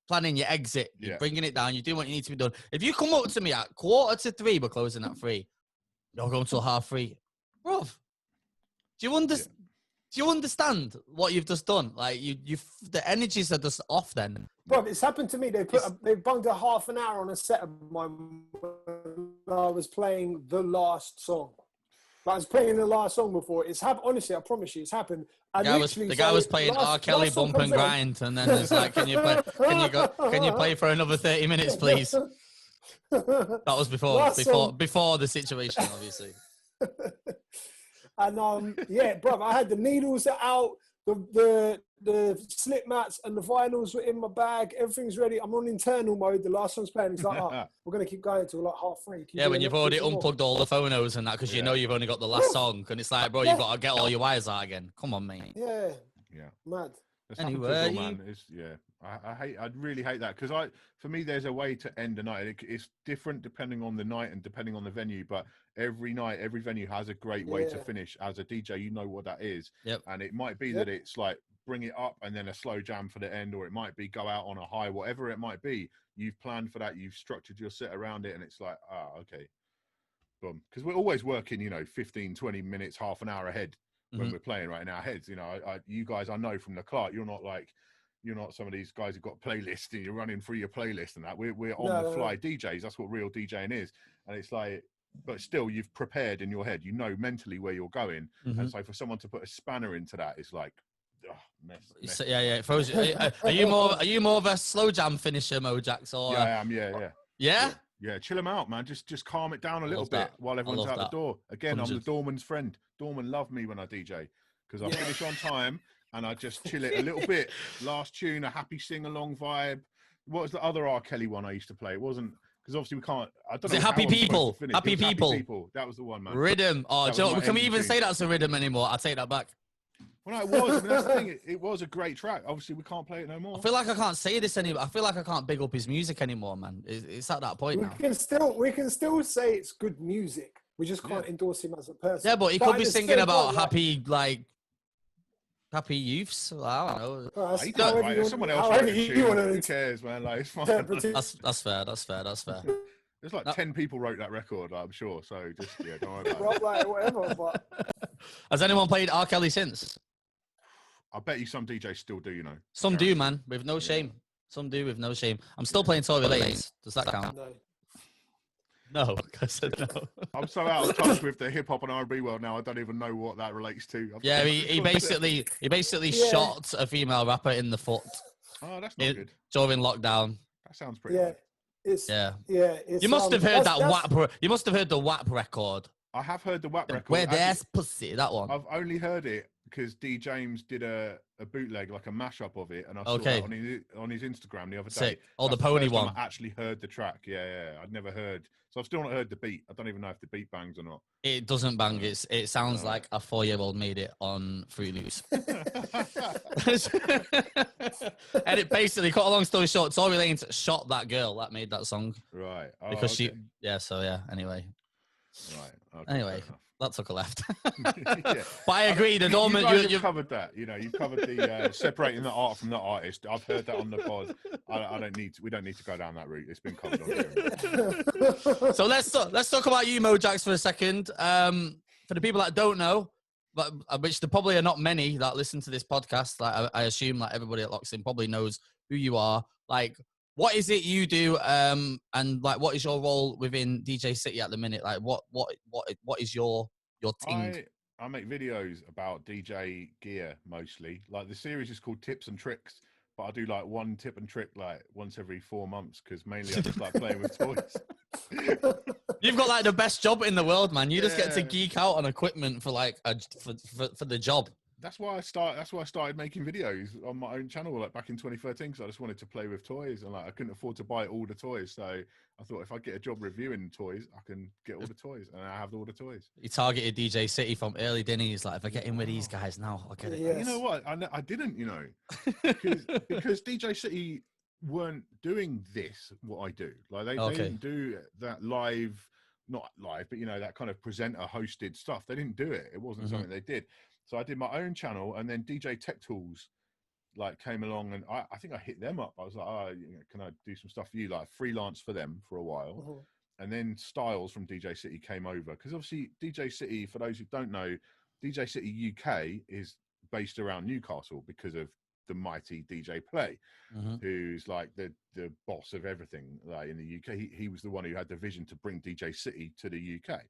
planning your exit, you're bringing it down, you do what you need to be done. If you come up to me at 2:45, we're closing at 3, you're going till 3:30, bro. Do you understand what you've just done? Like the energies are just off then. Bro, it's happened to me. They bunged a half an hour on a set of mine when I was playing the last song. I was playing the last song before. It's happened. Honestly, I promise you, it's happened. The guy was playing R. Kelly Bump and Grind, and then it's like, can you play for another 30 minutes, please? That was before the situation, obviously. And yeah, bro, I had the needles out, the slip mats and the vinyls were in my bag. Everything's ready. I'm on internal mode. The last one's playing. It's like, oh, we're gonna keep going till like 3:30. Yeah, when you've already unplugged all the phonos and that, because you know you've only got the last song, and it's like, bro, you've got to get all your wires out again. Come on, mate. Yeah, mad. Anyway, man, I really hate that, because for me, there's a way to end a night. It's different depending on the night and depending on the venue, but every night, every venue has a great way to finish. As a DJ, you know what that is. Yep. And it might be that it's like bring it up and then a slow jam for the end, or it might be go out on a high, whatever it might be. You've planned for that, you've structured your set around it, and it's like, okay, boom. Because we're always working, 15, 20 minutes, half an hour ahead when we're playing right in our heads. You guys, I know from the Clark, you're not some of these guys who've got playlists and you're running through your playlist and that. We're on the fly DJs. That's what real DJing is. And it's like, but still, you've prepared in your head. You know mentally where you're going. And so for someone to put a spanner into that, it's like, mess. Yeah. It throws you. Are you more of a slow jam finisher, Mojaxx? Or yeah, I am. Yeah. Yeah, chill them out, man. Just calm it down a little bit while everyone's out the door. Again, 100. I'm the doorman's friend. Doorman love me when I DJ, because I finish on time and I just chill it a little bit. Last tune, a happy sing-along vibe. What was the other R. Kelly one I used to play? It wasn't, because obviously we can't. I don't know. Happy People? Happy People. That was the one, man. Rhythm. Oh, can we even say that's a rhythm anymore? I take that back. Well, no, it was. I mean, that's the thing. It was a great track. Obviously, we can't play it no more. I feel like I can't say this anymore. I feel like I can't big up his music anymore, man. It's at that point now. We can still say it's good music. We just can't endorse him as a person. Yeah, but he could be singing about happy youths. I don't know. Someone else wrote a tune. Who cares, man? Like, it's fine. That's fair. There's like 10 people wrote that record, I'm sure. So just don't worry about it. Like, whatever. But has anyone played R. Kelly since? I bet you some DJs still do, Some do, man, with no shame. Some do with no shame. I'm still playing Tory Lanez. Does that count? No, I said no. I'm so out of touch with the hip hop and R&B world now. I don't even know what that relates to. He basically shot a female rapper in the foot. Oh, that's not good. During lockdown. That sounds pretty good. You must have heard that WAP. You must have heard the WAP record. I have heard the WAP record. Where there's pussy, that one. I've only heard it because D. James did a bootleg, like a mashup of it, and I saw that on his Instagram the other day. Oh, the pony one. I actually heard the track. Yeah. I'd never heard. So I've still not heard the beat. I don't even know if the beat bangs or not. It doesn't bang. It sounds like a 4-year-old made it on Fruit Loops. And it basically, cut a long story short, Tory Lanez shot that girl that made that song. Right. Because she. Anyway. Right. Okay, anyway, that took a left. Yeah. But I agree. The dormant. You've covered that. You've covered the separating the art from the artist. I've heard that on the pod. I don't need to. We don't need to go down that route. It's been covered on here. So let's talk about you, Mojaxx, for a second. For the people that don't know, but which there probably are not many that listen to this podcast. Like I assume that everybody that locks in probably knows who you are. Like, what is it you do? And like, what is your role within DJ City at the minute? Like, what is your thing? I make videos about DJ gear mostly. Like the series is called Tips and Tricks, but I do like one tip and trick like once every 4 months because mainly I just like playing with toys. You've got like the best job in the world, man. You just get to geek out on equipment for like for the job. That's why I started making videos on my own channel like back in 2013 because I just wanted to play with toys and like I couldn't afford to buy all the toys. So I thought if I get a job reviewing toys, I can get all the toys and I have all the toys. You targeted DJ City from early He's like, if I get in with these guys now, I'll get it. Yes. You know what? I didn't, because DJ City weren't doing what I do. Like they didn't do that live, not live, but that kind of presenter hosted stuff. They didn't do it. It wasn't something they did. So I did my own channel, and then DJ Tech Tools like came along, and I think I hit them up. I was like, can I do some stuff for you, like freelance for them for a while? And then Styles from DJ City came over because obviously DJ City, for those who don't know, DJ City UK is based around Newcastle because of the mighty DJ Play, who's like the boss of everything like in the UK. He was the one who had the vision to bring DJ City to the UK.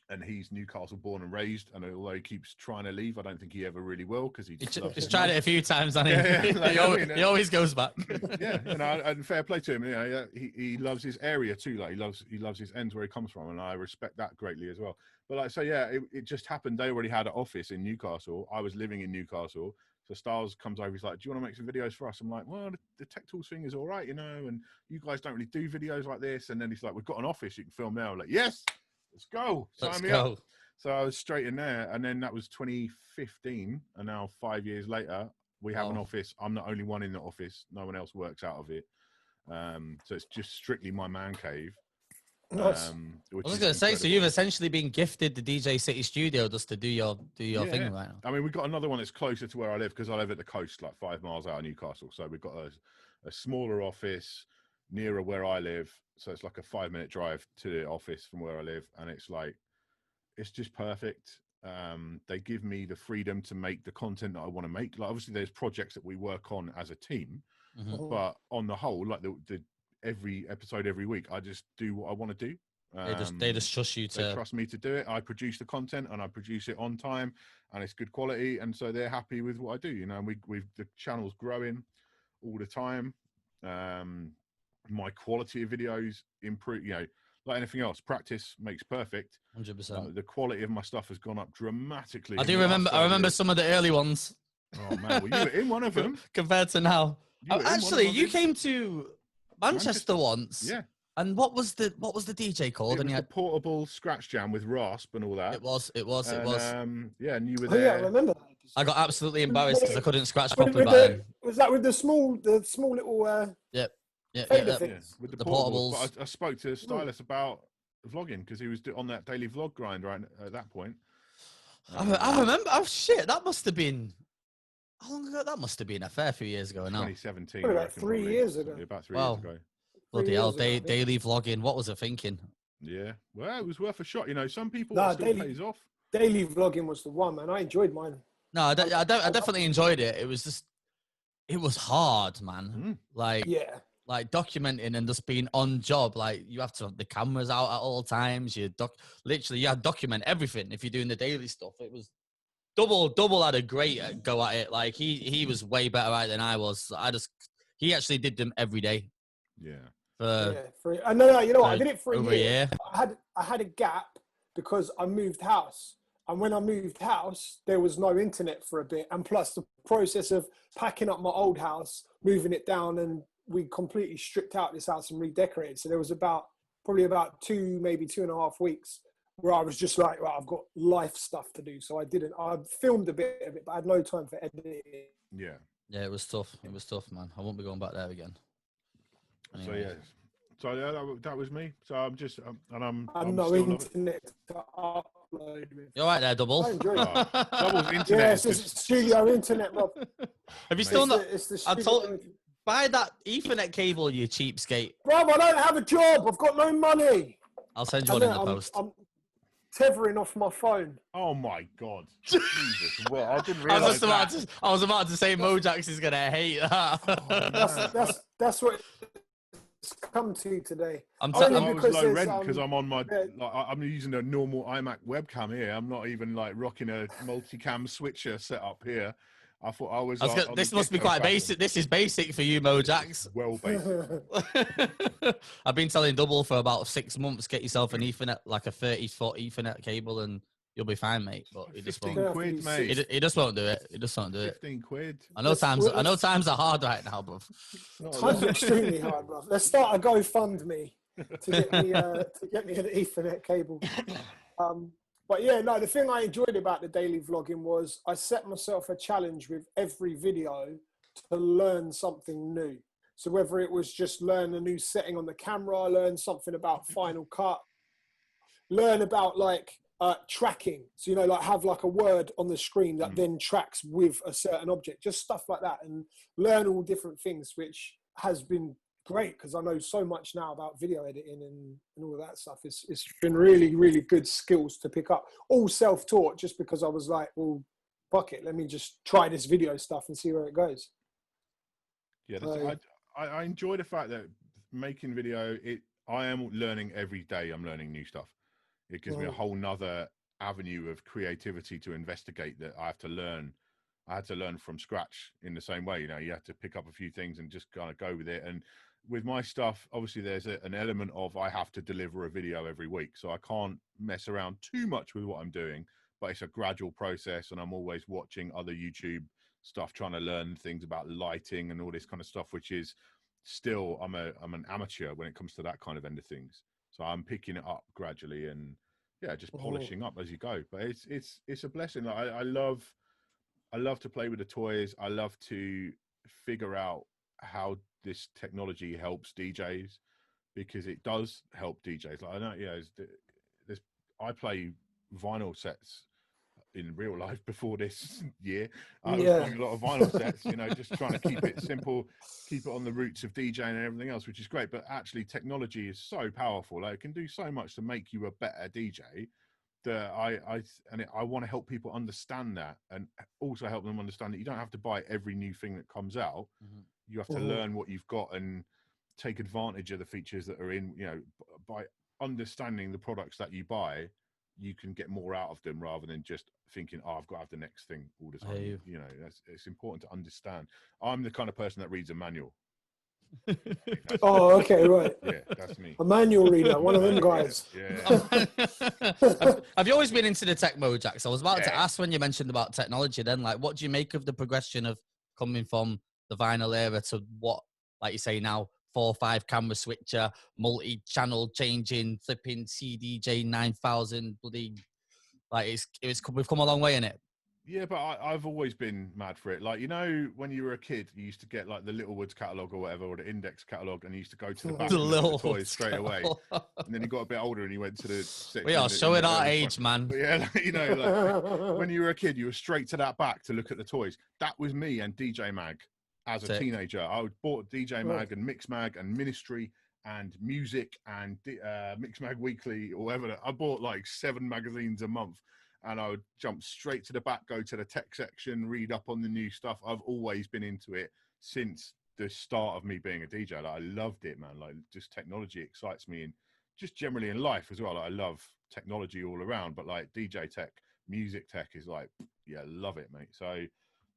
and he's Newcastle born and raised. And although he keeps trying to leave, I don't think he ever really will, because he's tried it a few times, and he always goes back. Yeah, and fair play to him. You know, he loves his area too. Like he loves his ends where he comes from, and I respect that greatly as well. But like, so yeah, it just happened. They already had an office in Newcastle. I was living in Newcastle. So Styles comes over. He's like, "Do you want to make some videos for us?" I'm like, "Well, the Tech Tools thing is all right, you know, and you guys don't really do videos like this." And then he's like, "We've got an office you can film now." I'm like, "Yes, let's go. Sign me up." So I was straight in there, and then that was 2015, and now 5 years later, we have an office. I'm the only one in the office. No one else works out of it. So it's just strictly my man cave. Nice. I was going to say, so you've essentially been gifted the DJ City studio just to do your thing right now. I mean, we've got another one that's closer to where I live, because I live at the coast, like 5 miles out of Newcastle. So we've got a smaller office nearer where I live. So it's like a 5-minute drive to the office from where I live. And it's like, it's just perfect. They give me the freedom to make the content that I want to make. Like, obviously there's projects that we work on as a team, but on the whole, like the every episode every week, I just do what I want to do. They just trust you to. They trust me to do it. I produce the content, and I produce it on time, and it's good quality, and so they're happy with what I do. You know, and the channel's growing all the time. My quality of videos improve. You know, like anything else, practice makes perfect. 100%. The quality of my stuff has gone up dramatically. I remember some of the early ones. Oh man, well, you were in one of them compared to now. You came to Manchester once. Yeah. And what was the DJ called? It was the portable scratch jam with rasp and all that. It was. Yeah, and you were there. there. Yeah, I remember that. I got absolutely embarrassed because I couldn't scratch properly back then. Was that with the small little? Yeah. With the portables. But I spoke to Stylus about vlogging, because he was on that daily vlog grind right at that point. I remember. Oh shit! That must have been. How long ago? That must have been a fair few years ago now. 2017. Probably about 3 years ago. About 3 years ago. Bloody hell, daily vlogging. What was I thinking? Yeah. Well, it was worth a shot. You know, some people it still pays off. Daily vlogging was the one, man. I enjoyed mine. No, I definitely enjoyed it. It was just, it was hard, man. Like documenting and just being on job. Like, you have to have the cameras out at all times. You document everything if you're doing the daily stuff. It was Dubl had a great go at it. Like, he was way better at it than I was. He actually did them every day. Yeah. No, you know what? I did it for a year. I had a gap because I moved house. And when I moved house, there was no internet for a bit. And plus the process of packing up my old house, moving it down, and we completely stripped out this house and redecorated. So there was probably about 2, maybe 2.5 weeks where I was just like, well, I've got life stuff to do. So I filmed a bit of it, but I had no time for editing. Yeah. Yeah, it was tough. It was tough, man. I won't be going back there again. Anyway. So yeah, that was me. So I'm just, I'm no internet to upload with. You're right there, Dubl. I enjoy it. Dubl's internet. Yeah, it's just studio internet, Rob. Have you still not? Buy that Ethernet cable, you cheapskate. Rob, I don't have a job. I've got no money. I'll send you one in the post. I'm tethering off my phone. Oh my God. Jesus. Well, I didn't realize I was about to say Mojaxx is gonna hate that. That's what it's come to today. I was low rent because I'm on my. I'm using a normal iMac webcam here. I'm not even like rocking a multicam switcher setup here. I thought I was. This must be quite basic. This is basic for you, Mojaxx. Well basic. I've been telling Dubl for about 6 months. Get yourself an Ethernet, like a 30-foot Ethernet cable, and you'll be fine, mate. But he just won't. 15 quid, mate. He just won't do it. He just won't do it. 15 quid. I know times are hard right now, bro. Times are extremely hard, bro. Let's start a GoFundMe to get me an Ethernet cable. But yeah, no, the thing I enjoyed about the daily vlogging was I set myself a challenge with every video to learn something new. So whether it was just learn a new setting on the camera, learn something about Final Cut, learn about like tracking. So, you know, like have like a word on the screen that then tracks with a certain object, just stuff like that, and learn all different things, which has been great because I know so much now about video editing and all of that stuff. It's been really, really good skills to pick up. All self-taught, just because I was like, well, fuck it, let me just try this video stuff and see where it goes. Yeah, I enjoy the fact that making video, I am learning every day. I'm learning new stuff. It gives me a whole nother avenue of creativity to investigate that I have to learn. I had to learn from scratch in the same way. You know, you have to pick up a few things and just kind of go with it. And with my stuff, obviously there's an element of I have to deliver a video every week. So I can't mess around too much with what I'm doing, but it's a gradual process. And I'm always watching other YouTube stuff, trying to learn things about lighting and all this kind of stuff, which is still, I'm an amateur when it comes to that kind of end of things. So I'm picking it up gradually and just polishing up as you go. But it's a blessing. Like, I love to play with the toys. I love to figure out how this technology helps DJs, because it does help DJs. Like, I know, I play vinyl sets in real life before this year. I was playing a lot of vinyl sets, just trying to keep it simple, keep it on the roots of DJing and everything else, which is great. But actually technology is so powerful. Like, it can do so much to make you a better DJ that I want to help people understand that, and also help them understand that you don't have to buy every new thing that comes out. You have to learn what you've got and take advantage of the features that are in, by understanding the products that you buy, you can get more out of them rather than just thinking, I've got to have the next thing all the time. It's important to understand. I'm the kind of person that reads a manual. Okay, right. Yeah, that's me. A manual reader, one of them guys. Have you always been into the tech, Mojaxx? I was about to ask, when you mentioned about technology, then, like, what do you make of the progression of coming from the vinyl era to what, like you say now, 4 or 5 camera switcher, multi-channel changing, flipping CDJ 9000, bloody, like, we've come a long way in it. Yeah, but I've always been mad for it. Like, when you were a kid, you used to get like the Littlewoods catalogue or whatever, or the Index catalogue, and you used to go to the back and look at the toys straight away. And then you got a bit older and you went to the section. We are showing our age, man. But yeah, like, when you were a kid, you were straight to that back to look at the toys. That was me and DJ Mag as a teenager. I bought DJ Mag and Mix Mag and Ministry and Music and Mix Mag Weekly or whatever. I bought like 7 magazines a month. And I would jump straight to the back, go to the tech section, read up on the new stuff. I've always been into it since the start of me being a DJ. Like, I loved it, man. Like, just technology excites me, and just generally in life as well. Like, I love technology all around, but like DJ tech, music tech is like, love it, mate. So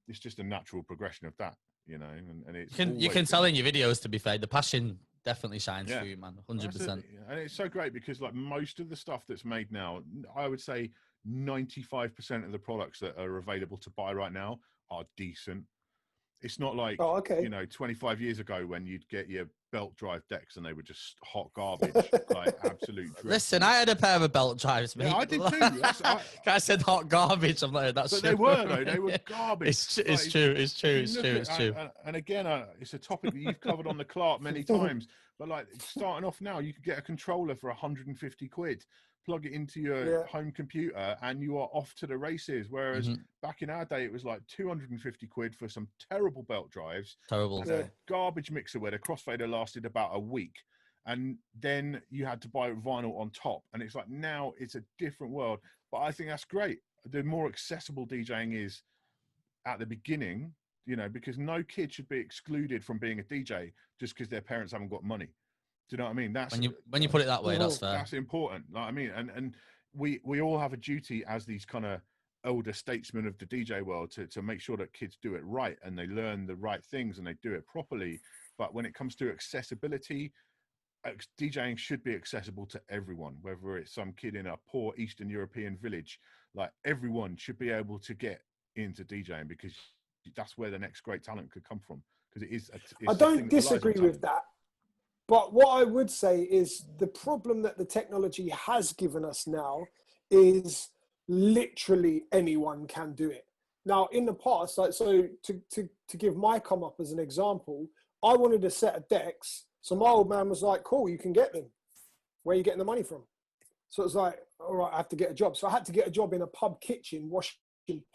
it's just a natural progression of that, and it's you can tell in your videos, to be fair, the passion definitely shines through, man. 100%. And it's so great because, like, most of the stuff that's made now, I would say 95% of the products that are available to buy right now are decent. It's not like 25 years ago when you'd get your belt drive decks and they were just hot garbage, like absolute drip. Listen, I had a pair of belt drives, mate. Yeah, I did too. I said hot garbage. I'm like, that's. But they were, though. They were garbage. It's true. And again, it's a topic that you've covered on the Clart many times. But like, starting off now, you could get a controller for 150 quid. Plug it into your home computer and you are off to the races. Whereas back in our day, it was like 250 quid for some terrible belt drives. Terrible. And a garbage mixer where the crossfader lasted about a week. And then you had to buy vinyl on top. And it's like, now it's a different world. But I think that's great. The more accessible DJing is at the beginning, because no kid should be excluded from being a DJ just because their parents haven't got money. Do you know what I mean? That's when you put it that way, that's fair. That's important. Like, I mean, and we all have a duty as these kind of elder statesmen of the DJ world to make sure that kids do it right and they learn the right things and they do it properly. But when it comes to accessibility, DJing should be accessible to everyone, whether it's some kid in a poor Eastern European village. Like, everyone should be able to get into DJing, because that's where the next great talent could come from. Because it is. I don't disagree with that. But what I would say is the problem that the technology has given us now is literally anyone can do it. Now, in the past, like, so to give my come up as an example, I wanted a set of decks. So my old man was like, cool, you can get them. Where are you getting the money from? So it was like, all right, I have to get a job. So I had to get a job in a pub kitchen, washing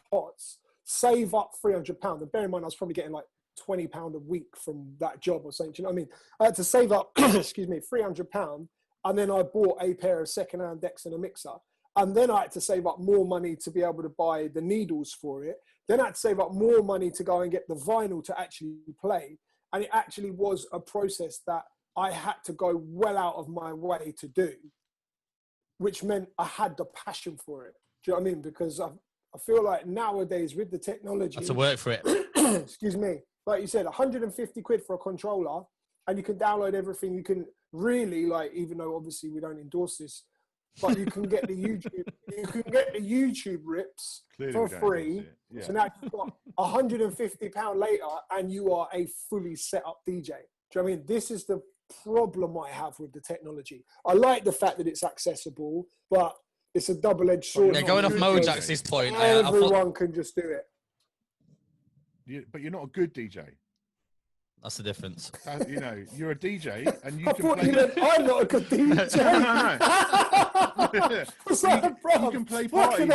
pots, save up £300. And bear in mind, I was probably getting like £20 a week from that job or something. Do you know what I mean? I had to save up, £300, and then I bought a pair of second-hand decks and a mixer. And then I had to save up more money to be able to buy the needles for it. Then I had to save up more money to go and get the vinyl to actually play. And it actually was a process that I had to go well out of my way to do. which meant I had the passion for it. Do you know what I mean? Because I feel like nowadays with the technology, Had to work for it. excuse me, like you said, 150 quid for a controller, and you can download everything. You can really, like, even though obviously we don't endorse this, but you can get the YouTube rips for free. Yeah. So now you've got £150 later, and you are a fully set up DJ. Do you know what I mean? This is the problem I have with the technology. I like the fact that it's accessible, but it's a double-edged sword. Yeah, going off Mojaxx's point, everyone can just do it. But you're not a good DJ. That's the difference. You know, you're a DJ, and you I can thought play. you meant I'm not a good DJ. No. You can play parties.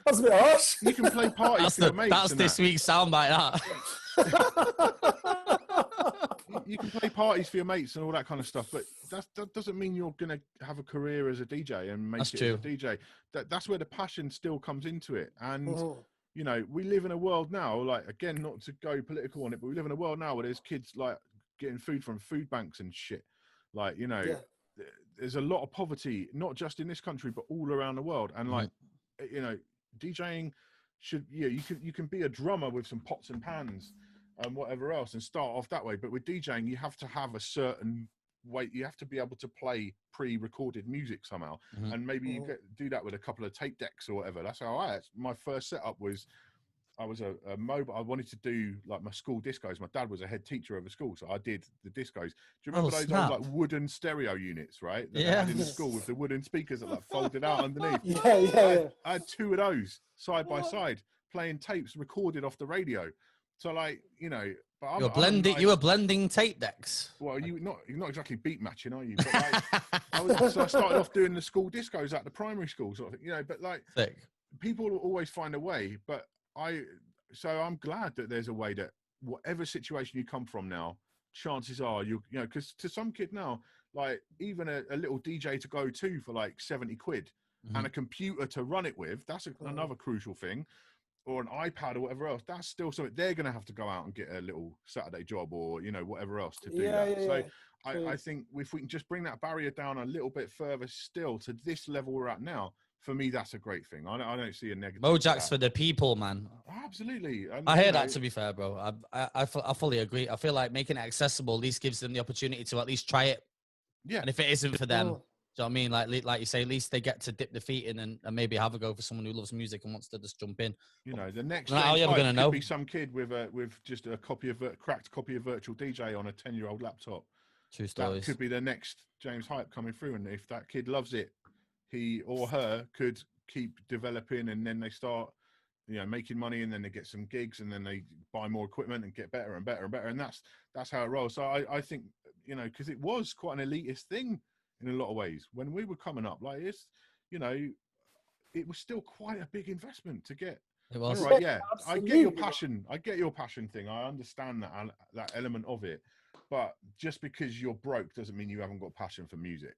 That's a bit harsh. You can play parties for your mates. That's this week's soundbite. You can play parties for your mates and all that kind of stuff, but that doesn't mean you're going to have a career as a DJ and make it as a DJ. That's where the passion still comes into it. And you know, we live in a world now, like, again, not to go political on it, but we live in a world now where there's kids like getting food from food banks and shit. Like, you know, there's a lot of poverty, not just in this country, but all around the world. And like, you know, DJing should, you can be a drummer with some pots and pans and whatever else and start off that way. But with DJing, you have to have a certain way. You have to be able to play pre-recorded music somehow. And maybe you do that with a couple of tape decks or whatever. That's how my first setup was. I was a mobile. I wanted to do like my school discos. My dad was a head teacher of a school, so I did the discos. Do you remember those old like wooden stereo units, right? That they had in the school with the wooden speakers that like folded out underneath. I had two of those side by side, playing tapes recorded off the radio. So like, you know, but you were blending tape decks. Well, you're not exactly beat matching, are you? But like, so I started off doing the school discos at the primary school, sort of thing, you know. But like, people will always find a way. But I'm glad that there's a way that whatever situation you come from now, chances are you know, because to some kid now, like even a little DJ to go to for like 70 quid and a computer to run it with, that's another crucial thing. Or an iPad or whatever else, that's still something they're going to have to go out and get a little Saturday job or, you know, whatever else to do that. So I think if we can just bring that barrier down a little bit further still to this level we're at now, for me, that's a great thing. I don't see a negative. Mojaxx for the people, man. Absolutely. And, I hear that, to be fair, bro. I fully agree. I feel like making it accessible at least gives them the opportunity to at least try it. Yeah. And if it isn't for them, do you know what I mean? Like you say, at least they get to dip the feet in and maybe have a go for someone who loves music and wants to just jump in. You know, the next could be some kid with just a cracked copy of Virtual DJ on a 10-year-old laptop. True stories. That could be the next James Hype coming through, and if that kid loves it, he or her could keep developing, and then they start, you know, making money, and then they get some gigs, and then they buy more equipment and get better and better and better, and that's how it rolls. So I think, you know, because it was quite an elitist thing in a lot of ways when we were coming up. Like, it's, you know, it was still quite a big investment to get. It was. All right, yeah. I get your passion thing. I understand that element of it. But just because you're broke doesn't mean you haven't got passion for music.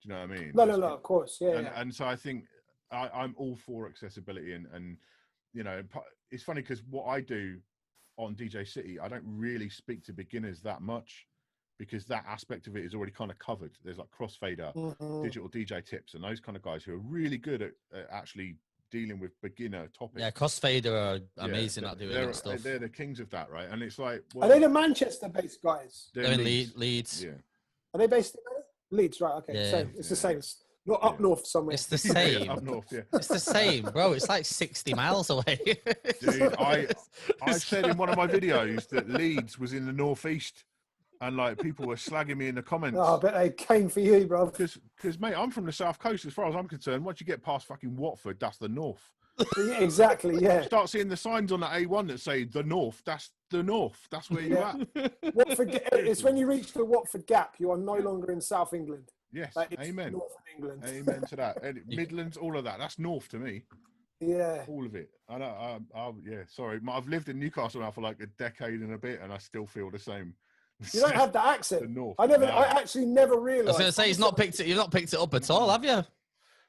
Do you know what I mean? No, of course. And so I think I'm all for accessibility and, you know, it's funny because what I do on DJ City, I don't really speak to beginners that much, because that aspect of it is already kind of covered. There's like crossfader, digital DJ tips, and those kind of guys who are really good at actually dealing with beginner topics. Yeah, crossfader are amazing at doing that stuff. They're the kings of that, right? And it's like, are they the Manchester-based guys? They're in Leeds. Yeah. Are they based in Leeds? Right. Okay. Yeah. So it's the same. Not up north somewhere. It's the same. Up north, yeah. It's the same, bro. It's like 60 miles away. Dude, I said in one of my videos that Leeds was in the northeast. And like people were slagging me in the comments. Oh, I bet they came for you, bro. Because mate, I'm from the south coast. As far as I'm concerned, once you get past fucking Watford, that's the north. Yeah, exactly. Yeah. Start seeing the signs on the A1 that say the north. That's the north. That's where you're at. Watford. It's when you reach the Watford Gap, you are no longer in South England. Yes. Like, it's amen. North of England. Amen to that. And Midlands, all of that. That's north to me. Yeah. All of it. Yeah. Sorry, I've lived in Newcastle now for like a decade and a bit, and I still feel the same. You don't have the accent. The north. I actually never realised. I was going to say you've not picked it up at all, have you?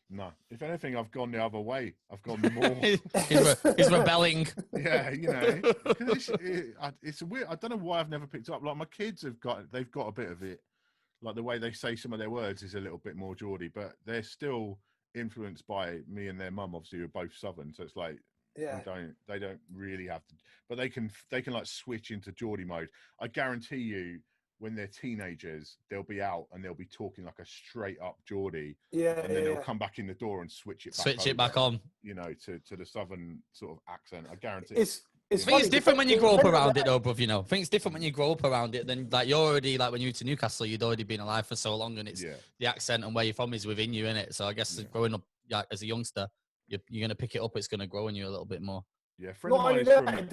No. If anything, I've gone the other way. I've gone more. he's rebelling. Yeah, you know, it's weird. I don't know why I've never picked it up. Like my kids they've got a bit of it. Like the way they say some of their words is a little bit more Geordie, but they're still influenced by me and their mum. Obviously, we're both Southern, so it's like they don't really have to, but they can like switch into Geordie mode. I guarantee you, when they're teenagers, they'll be out and they'll be talking like a straight up Geordie, and then they'll come back in the door and switch it back on, you know, to the Southern sort of accent. I guarantee. I think it's different when you grow up around it, though, bruv. You know, I think it's different when you grow up around it. Then, like, you're already, like, when you moved to Newcastle, you'd already been alive for so long, and it's the accent and where you're from is within you, innit? So I guess growing up as a youngster, you're going to pick it up. It's going to grow in you a little bit more. Yeah, not only that, it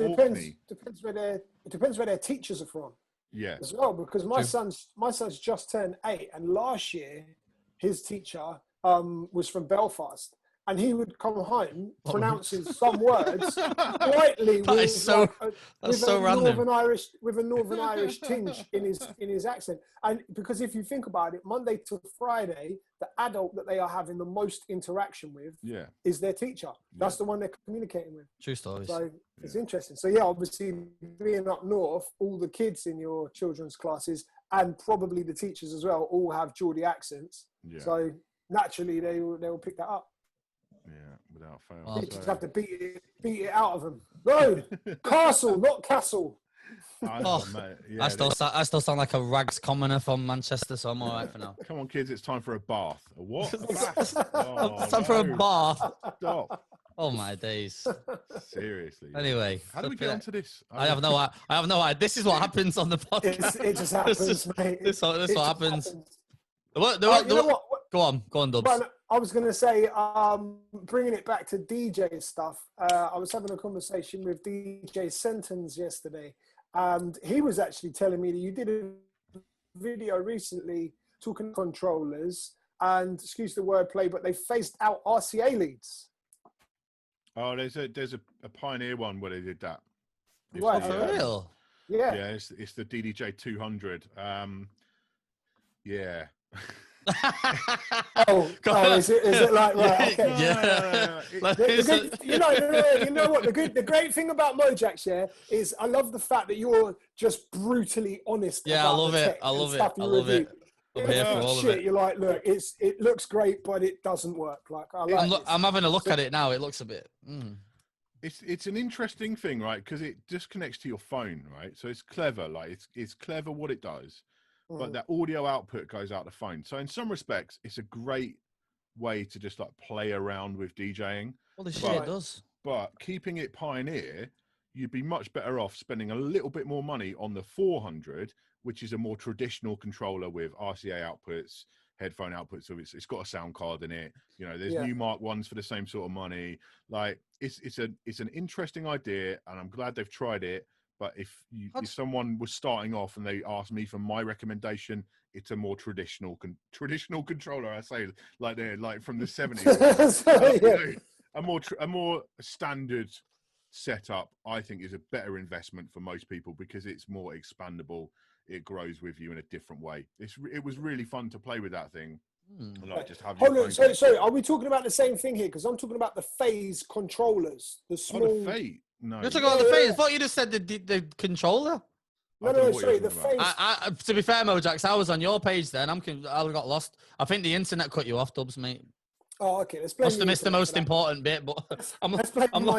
depends where their teachers are from. Yeah, as well, because my son's just turned 8, and last year his teacher was from Belfast. And he would come home pronouncing some words slightly with a Northern Irish tinge in his accent. And because if you think about it, Monday to Friday, the adult that they are having the most interaction with is their teacher. That's the one they're communicating with. True stories. So it's interesting. So obviously being up north, all the kids in your children's classes and probably the teachers as well all have Geordie accents. Yeah. So naturally they will pick that up. Yeah, without fail. You just have to beat it out of them. No, castle, not castle. I still sound like a rags commoner from Manchester, so I'm all right for now. Come on, kids, it's time for a bath. A what? It's time for a bath. Stop. Oh my days. Seriously. Anyway, how do we get onto this? I have no idea. This is what happens on the podcast. It just happens, mate. This what happens. Go on, Dubs. Well, I was going to say, bringing it back to DJ stuff, I was having a conversation with DJ Sentence yesterday, and he was actually telling me that you did a video recently talking controllers, and excuse the wordplay, but they phased out RCA leads. Oh, there's a Pioneer one where they did that. What, for real? Yeah. Yeah, it's the DDJ 200. Yeah. Is it like right? Okay. Yeah. You know what? The great thing about Mojaxx, is I love the fact that you're just brutally honest. Yeah, about I love it. I love it. I'm here for all of it. You're like, look, it looks great, but it doesn't work. Like I'm having a look at it now. It looks a bit. It's an interesting thing, right? Because it just connects to your phone, right? So it's clever. Like it's clever what it does. But that audio output goes out the phone. So in some respects, it's a great way to just like play around with DJing. Well, the shit it does. But keeping it Pioneer, you'd be much better off spending a little bit more money on the 400, which is a more traditional controller with RCA outputs, headphone outputs. So it's got a sound card in it. You know, there's new Mark ones for the same sort of money. Like it's an interesting idea, and I'm glad they've tried it. But if someone was starting off and they asked me for my recommendation, it's a more traditional controller. I say like they're like from the 70s. A more standard setup, I think, is a better investment for most people because it's more expandable. It grows with you in a different way. It was really fun to play with that thing. Like just have Hold on, sorry, are we talking about the same thing here? Because I'm talking about the phase controllers, the small. The Phase. No. You're talking about the phase. I thought you just said the controller. No, sorry, the phase. To be fair, Mojaxx, I was on your page then. I got lost. I think the internet cut you off, Dubs, mate. Oh, okay. Must have missed the most important bit, but I'm my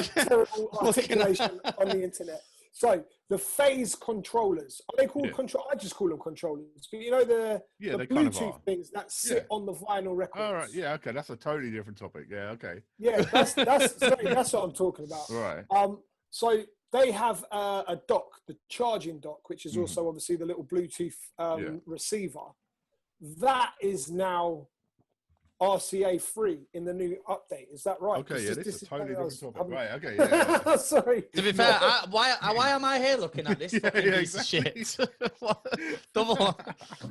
terrible articulation on the internet. So the phase controllers, are they called control? I just call them controllers. But you know the Bluetooth things that sit on the vinyl records. All right, yeah, okay, that's a totally different topic. Yeah, okay. Yeah, that's what I'm talking about. Right. So they have a dock, the charging dock, which is also obviously the little Bluetooth receiver. That is now RCA free in the new update. Is that right? Okay, this is a totally different topic. Right, okay, yeah. Sorry. To be fair, why am I here looking at this piece of shit? Double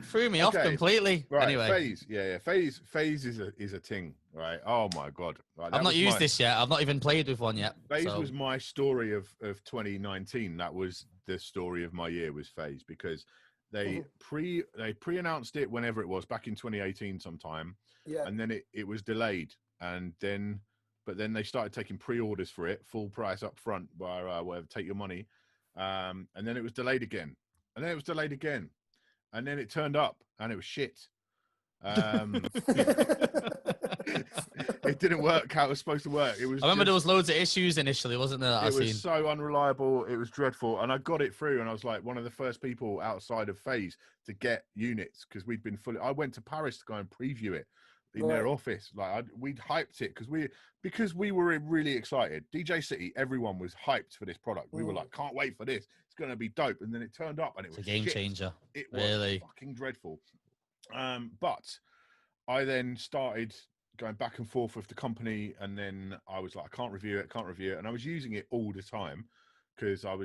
threw me off completely. Right, anyway. Phase is a thing, right? Oh my god. Right, I've not used this yet. I've not even played with one yet. Phase was my story of 2019. That was the story of my year, was Phase, because they pre-announced it whenever it was, back in 2018 sometime. Yeah. And then it was delayed, but then they started taking pre-orders for it, full price up front, whatever, take your money. And then it was delayed again, and then it was delayed again, and then it turned up and it was shit. It didn't work how it was supposed to work. It was. I remember there was loads of issues initially, wasn't there? It was so unreliable. It was dreadful, and I got it through, and I was like one of the first people outside of FaZe to get units because we'd been fully. I went to Paris to go and preview it in their office. Like we'd hyped it because we were really excited. DJ City, everyone was hyped for this product. We were like, can't wait for this. It's going to be dope. And then it turned up, and it was a game changer. It was fucking dreadful. But I then started going back and forth with the company, and then I was like, I can't review it, and I was using it all the time because I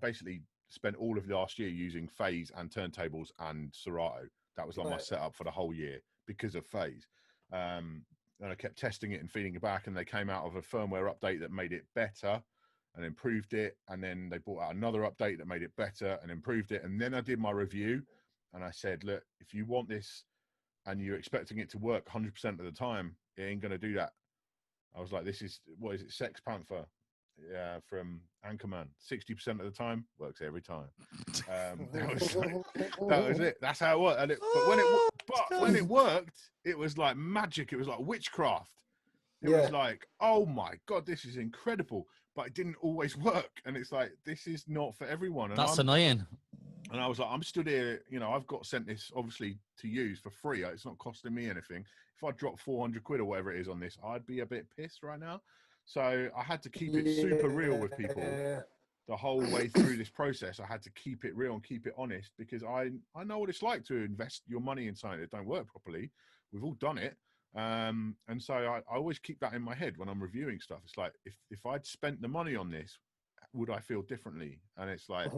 basically spent all of last year using FaZe and turntables and Serato. That was like my setup for the whole year because of FaZe. And I kept testing it and feeding it back, and they came out of a firmware update that made it better and improved it, and then they brought out another update that made it better and improved it, and then I did my review, and I said, look, if you want this and you're expecting it to work 100% of the time, it ain't going to do that. I was like, what is it, Sex Panther from Anchorman. 60% of the time, works every time. That was it. That's how it worked. But when it worked, it was like magic. It was like witchcraft. It was like, oh my God, this is incredible. But it didn't always work. And it's like, this is not for everyone. And that's annoying. And I was like, I'm stood here, I've got sent this obviously to use for free. It's not costing me anything. If I drop 400 quid or whatever it is on this, I'd be a bit pissed right now. So I had to keep it super real with people the whole way through this process. I had to keep it real and keep it honest because I know what it's like to invest your money in something that don't work properly. We've all done it. And so I always keep that in my head when I'm reviewing stuff. It's like, if I'd spent the money on this, would I feel differently? And it's like...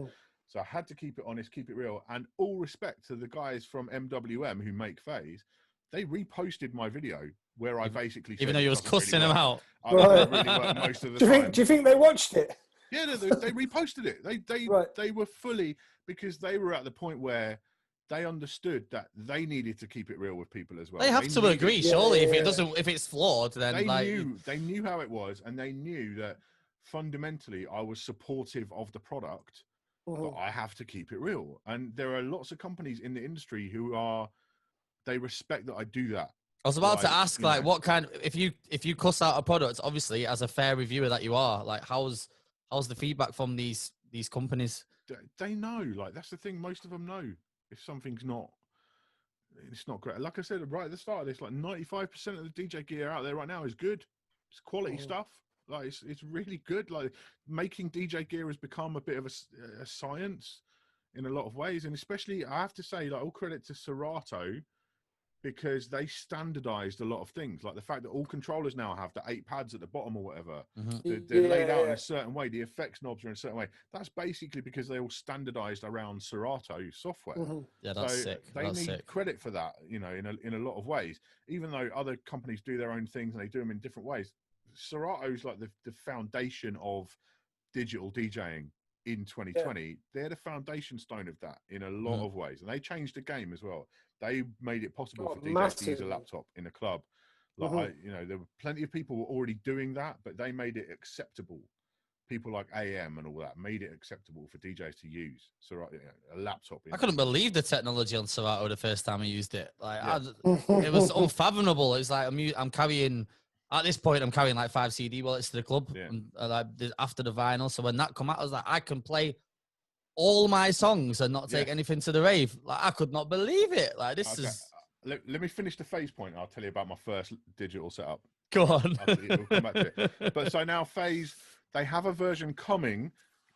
So I had to keep it honest, keep it real, and all respect to the guys from MWM who make FaZe. They reposted my video where I basically said, even though you was cussing them out. I don't really work most of the time. Do you think they watched it? Yeah, they reposted it. They were fully, because they were at the point where they understood that they needed to keep it real with people as well. They have to agree, surely. If it's flawed, then they knew how it was, and they knew that fundamentally I was supportive of the product. But I have to keep it real. And there are lots of companies in the industry who they respect that I do that. I was about to ask, what kind, if you cuss out a product, obviously, as a fair reviewer that you are, like, how's the feedback from these companies? They know, like, that's the thing. Most of them know if something's it's not great. Like I said right at the start of this, like 95% of the DJ gear out there right now is good. It's quality stuff. Like it's really good. Like making DJ gear has become a bit of a science in a lot of ways, and especially I have to say, like, all credit to Serato because they standardized a lot of things, like the fact that all controllers now have the 8 pads at the bottom or whatever. They're laid out in a certain way. The effects knobs are in a certain way. That's basically because they all standardized around Serato software. Yeah, that's sick. They need credit for that, in a lot of ways. Even though other companies do their own things and they do them in different ways, Serato's like the foundation of digital DJing in 2020. They're the foundation stone of that in a lot of ways, and they changed the game as well. They made it possible for DJs to use a laptop in a club. Like there were plenty of people who were already doing that, but they made it acceptable. People like AM and all that made it acceptable for DJs to use Serato, a laptop. I couldn't believe the technology on Serato the first time I used it. Like it was unfathomable. It's like I'm carrying. At this point, I'm carrying like 5 CD wallets to the club after the vinyl. So when that come out, I was like, I can play all my songs and not take anything to the rave. Like I could not believe it. Like this is. Let me finish the FaZe point. I'll tell you about my first digital setup. Go on. We'll come back to it. But so now FaZe, they have a version coming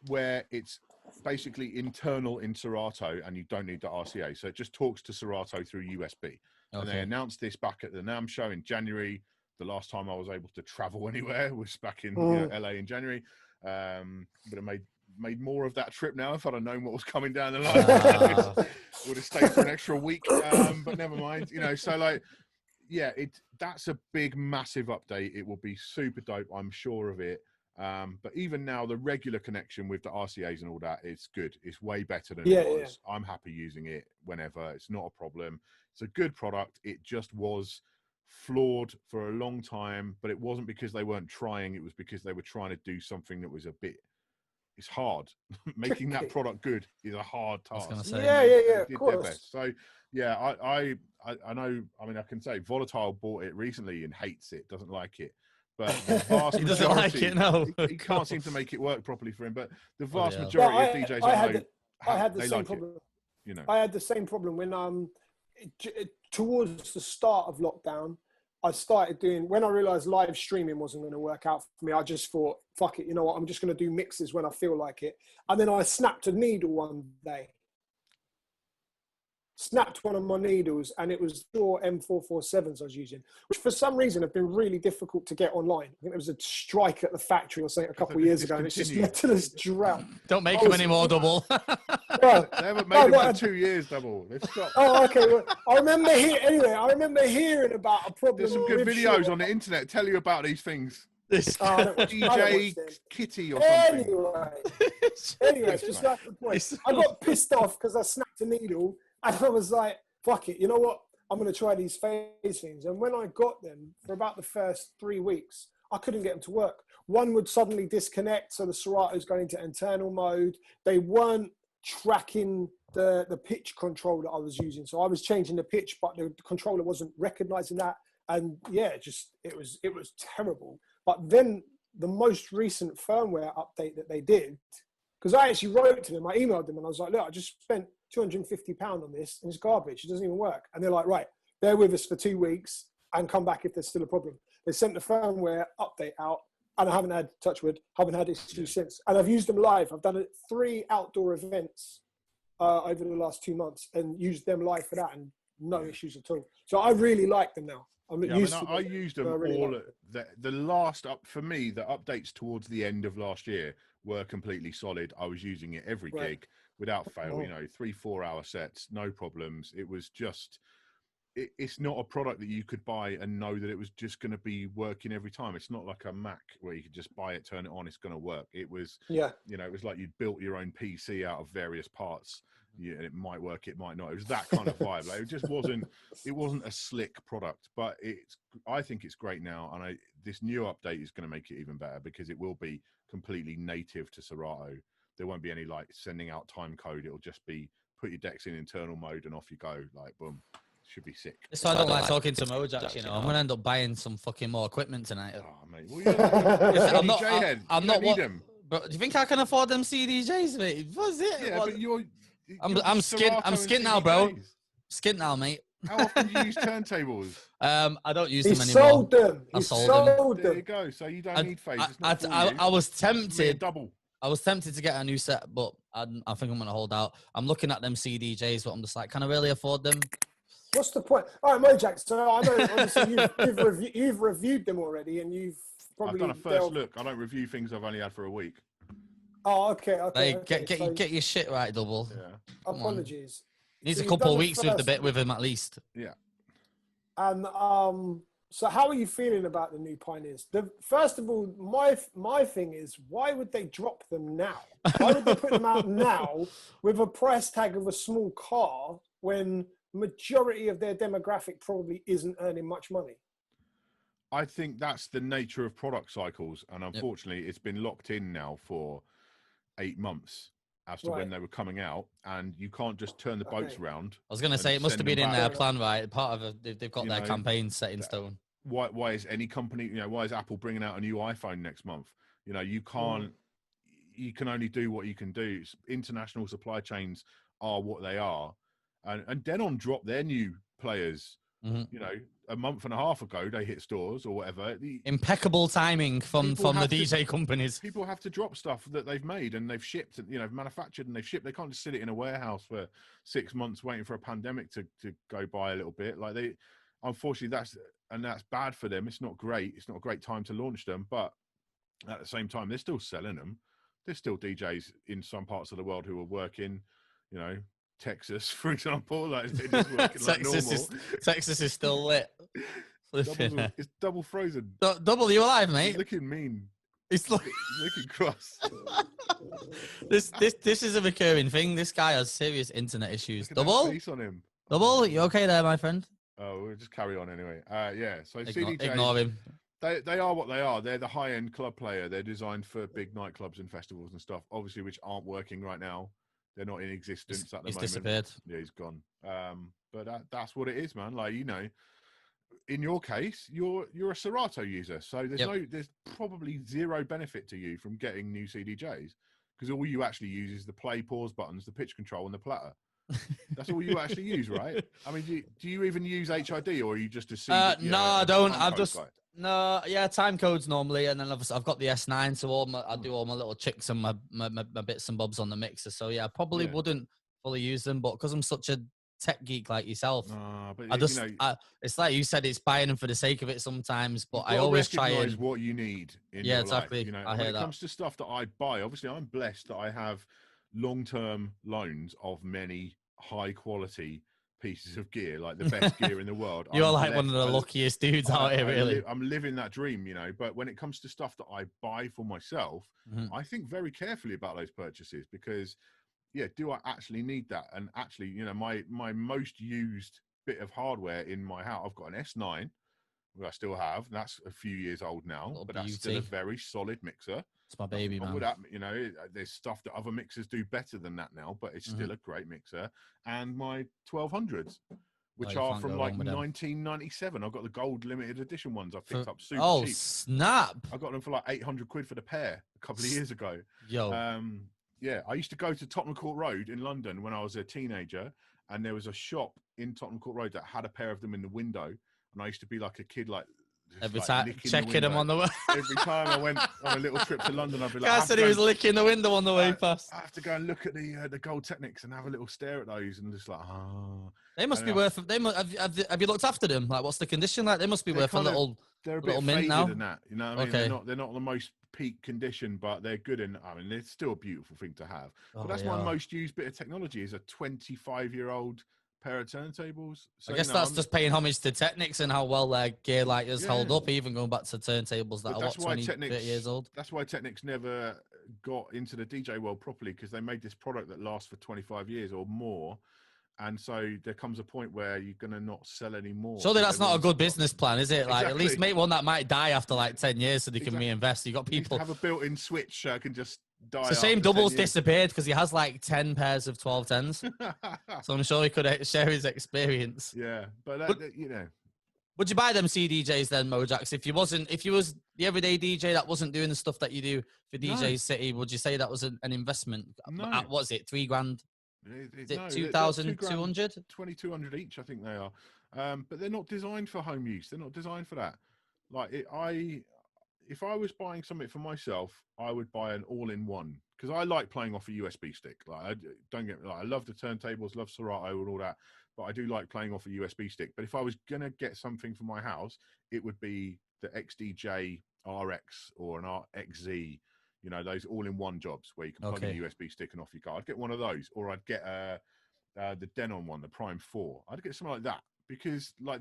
where it's basically internal in Serato and you don't need the RCA. So it just talks to Serato through USB. Okay. And they announced this back at the NAMM show in January. The last time I was able to travel anywhere was back in LA in January. But I made more of that trip now. If I'd have known what was coming down the line, would have stayed for an extra week. But never mind. So like, that's a big, massive update. It will be super dope. I'm sure of it. But even now, the regular connection with the RCAs and all that, it's good. It's way better than it was. I'm happy using it whenever. It's not a problem. It's a good product. It just was flawed for a long time, but it wasn't because they weren't trying. It was because they were trying to do something that was it's hard. Making that product good is a hard task. Yeah, of course. So yeah, I I know. I mean, I can say Volatile bought it recently and hates it, doesn't like it. But the vast He majority, doesn't like it. No, he can't seem to make it work properly for him. But the Bloody vast hell. majority of DJs I had the they same like problem. it. You know, I had the same problem when towards the start of lockdown, I started doing, when I realized live streaming wasn't going to work out for me, I just thought, fuck it, you know what, I'm just going to do mixes when I feel like it. And then I snapped a needle one day. Snapped one of my needles, and it was four M447s I was using, which for some reason have been really difficult to get online. I think there was a strike at the factory or something a couple of years ago, and it's just led to this drought. Don't make them anymore, Dubl. Well, they haven't made them for 2 years, Dubl. They've stopped. Oh, okay. Well, I remember hearing about a problem. There's some good videos on the internet tell you about these things. DJ Kitty or something. Anyway, just like the point. I got pissed off because I snapped a needle, and I was like, fuck it, you know what? I'm going to try these phase things. And when I got them, for about the first 3 weeks, I couldn't get them to work. One would suddenly disconnect, so the Serato's going into internal mode. They weren't tracking the pitch control that I was using. So I was changing the pitch, but the controller wasn't recognizing that. And yeah, it was terrible. But then the most recent firmware update that they did, because I actually wrote to them, I emailed them, and I was like, look, I just spent £250 on this, and it's garbage. It doesn't even work. And they're like, right, bear with us for 2 weeks and come back if there's still a problem. They sent the firmware update out, and I haven't had, touchwood, haven't had issues since. And I've used them live. I've done 3 outdoor events over the last 2 months and used them live for that, and no issues at all. So I really like them now. I used them really all. The last up for me, the updates towards the end of last year were completely solid. I was using it every gig without fail. You know, 3-4 hour sets, no problems. It was just. It's not a product that you could buy and know that it was just going to be working every time. It's not like a Mac where you could just buy it, turn it on, it's going to work. It was, you know, it was like you'd built your own PC out of various parts. Yeah, and it might work, it might not. It was that kind of vibe. Like, it wasn't a slick product, but I think it's great now. And this new update is going to make it even better because it will be completely native to Serato. There won't be any like sending out time code. It'll just be put your decks in internal mode and off you go. Like, boom. Should be sick. So I don't like talking to Mojaxx, you know. I'm going to end up buying some fucking more equipment tonight. Oh, mate. Well, I'm not need them. But do you think I can afford them CDJs, mate? What's it? Yeah, but I'm skint now, bro. Skint now, mate. How often do you use turntables? I don't use them anymore. Sold them. I sold them. There you go. So you don't need phases. I was tempted. Double. I was tempted to get a new set, but I think I'm going to hold out. I'm looking at them CDJs, but I'm just like, can I really afford them? What's the point? All right, Mojaxx. So I know obviously you've reviewed them already, and you've probably. I've done a first look. I don't review things I've only had for a week. Oh, okay. Get your shit right, Dubl. Yeah. Apologies. Needs a couple of weeks with him at least. Yeah. And so how are you feeling about the new Pioneers? First of all, my thing is, why would they drop them now? Why would they put them out now with a price tag of a small car when majority of their demographic probably isn't earning much money? I think that's the nature of product cycles, and unfortunately it's been locked in now for 8 months as to when they were coming out, and you can't just turn the boats around. I was going to say, it must have been in their plan, right? Part of they've got their campaign set in stone. Why is any company, why is Apple bringing out a new iPhone next month? You can't, you can only do what you can do. International supply chains are what they are. And Denon dropped their new players, a month and a half ago. They hit stores or whatever. Impeccable timing from the DJ companies. People have to drop stuff that they've made and they've shipped, manufactured and they've shipped. They can't just sit it in a warehouse for 6 months waiting for a pandemic to go by a little bit. Like unfortunately, that's bad for them. It's not great. It's not a great time to launch them, but at the same time, they're still selling them. There's still DJs in some parts of the world who are working, Texas, for example, like they're just working like normal. Texas is still lit. It's double frozen. Dubl, you alive, mate? He's looking mean. He's looking cross. This is a recurring thing. This guy has serious internet issues. Dubl, face on him. Dubl, you okay there, my friend? Oh, we'll just carry on anyway. So CDJs, CDJs, ignore him. They are what they are. They're the high-end club player. They're designed for big nightclubs and festivals and stuff, obviously, which aren't working right now. They're not in existence at the moment. He's disappeared. Yeah, he's gone. but that's what it is, man. Like, you know, in your case, you're a Serato user, so there's probably zero benefit to you from getting new CDJs, because all you actually use is the play, pause buttons, the pitch control, and the platter. That's all you actually use, right? I mean, do you even use HID, or are you just a CD? No, I don't. I've just guy? no, yeah, time codes normally, and then I've got the S9, so I do all my little chicks and my bits and bobs on the mixer. So yeah, I probably wouldn't fully use them, but because I'm such a tech geek like yourself, but I just, you know, it's like you said, it's buying them for the sake of it sometimes. But I gotta always try recognize and what you need in yeah, your exactly. life. You know, I when hear it that. comes to stuff that I buy, obviously I'm blessed that I have long-term loans of many high quality pieces of gear, like the best gear in the world. You're I'm like blessed. one of the luckiest dudes out here, really. I'm living that dream, you know. But when it comes to stuff that I buy for myself, I think very carefully about those purchases, because yeah, do I actually need that? And actually, you know, my most used bit of hardware in my house, I've got an S9, which I still have. That's a few years old now, but that's still a very solid mixer. It's my baby, man. That, you know, there's stuff that other mixers do better than that now, but it's still a great mixer. And my 1200s, which are from like 1997. I've got the gold limited edition ones I picked up super cheap. Oh, snap. I got them for like 800 quid for the pair a couple of years ago. Yo. Yeah, I used to go to Tottenham Court Road in London when I was a teenager, and there was a shop in Tottenham Court Road that had a pair of them in the window, and I used to be like a kid, like every time checking them on the way. Every time I went on a little trip to London, I'd be like, I said he was licking the window on the way past. I have to go and look at the gold Technics and have a little stare at those, and just like, they must be worth. They must, have you looked after them? Like, what's the condition like? They must be worth a little. They're a bit faded now. than that, you know what I mean? They're not the most peak condition, but they're good, and I mean, it's still a beautiful thing to have. But that's my most used bit of technology, is a 25-year-old pair of turntables. So, I guess that's just paying homage to Technics and how well their gear like has held up, even going back to turntables that are 30 years old. That's why Technics never got into the DJ world properly, because they made this product that lasts for 25 years or more. And so there comes a point where you're going to not sell any more. Surely that's not a good business plan, is it? Like, exactly. At least make one that might die after like 10 years so they can reinvest. You got people have a built-in switch can just die. It's a shame Dubl's disappeared, because he has like 10 pairs of 1210s. So I'm sure he could share his experience. Yeah, but you know. Would you buy them CDJs then, Mojaxx? If you was the everyday DJ that wasn't doing the stuff that you do for DJ City, would you say that was an investment? No. At, what was it, $3,000? Is it 2,200? 2,200 each, I think they are. But they're not designed for home use. They're not designed for that. Like if I was buying something for myself, I would buy an all-in-one, because I like playing off a USB stick. Like, I love the turntables, love Serato and all that, but I do like playing off a USB stick. But if I was gonna get something for my house, it would be the XDJ RX or an RXZ. You know, those all-in-one jobs where you can plug in a USB stick and off your car. I'd get one of those, or I'd get the Denon one, the Prime 4. I'd get something like that, because like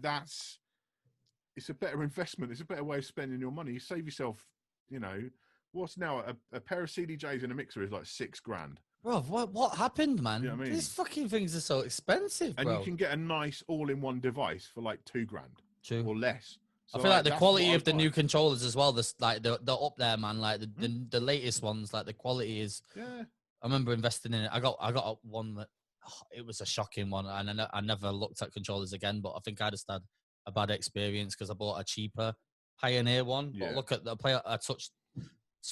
it's a better investment. It's a better way of spending your money. You save yourself, you know, what's now a pair of CDJs and a mixer is like $6,000. Bro, what happened, man? You know what I mean? These fucking things are so expensive, bro. And you can get a nice all-in-one device for like $2,000 or less. So I feel like the quality of the new controllers as well, they're up there, man. Like the latest ones, like the quality is. Yeah. I remember investing in it. I got one that it was a shocking one, and I never looked at controllers again. But I think I just had a bad experience because I bought a cheaper Pioneer one. But look at I touched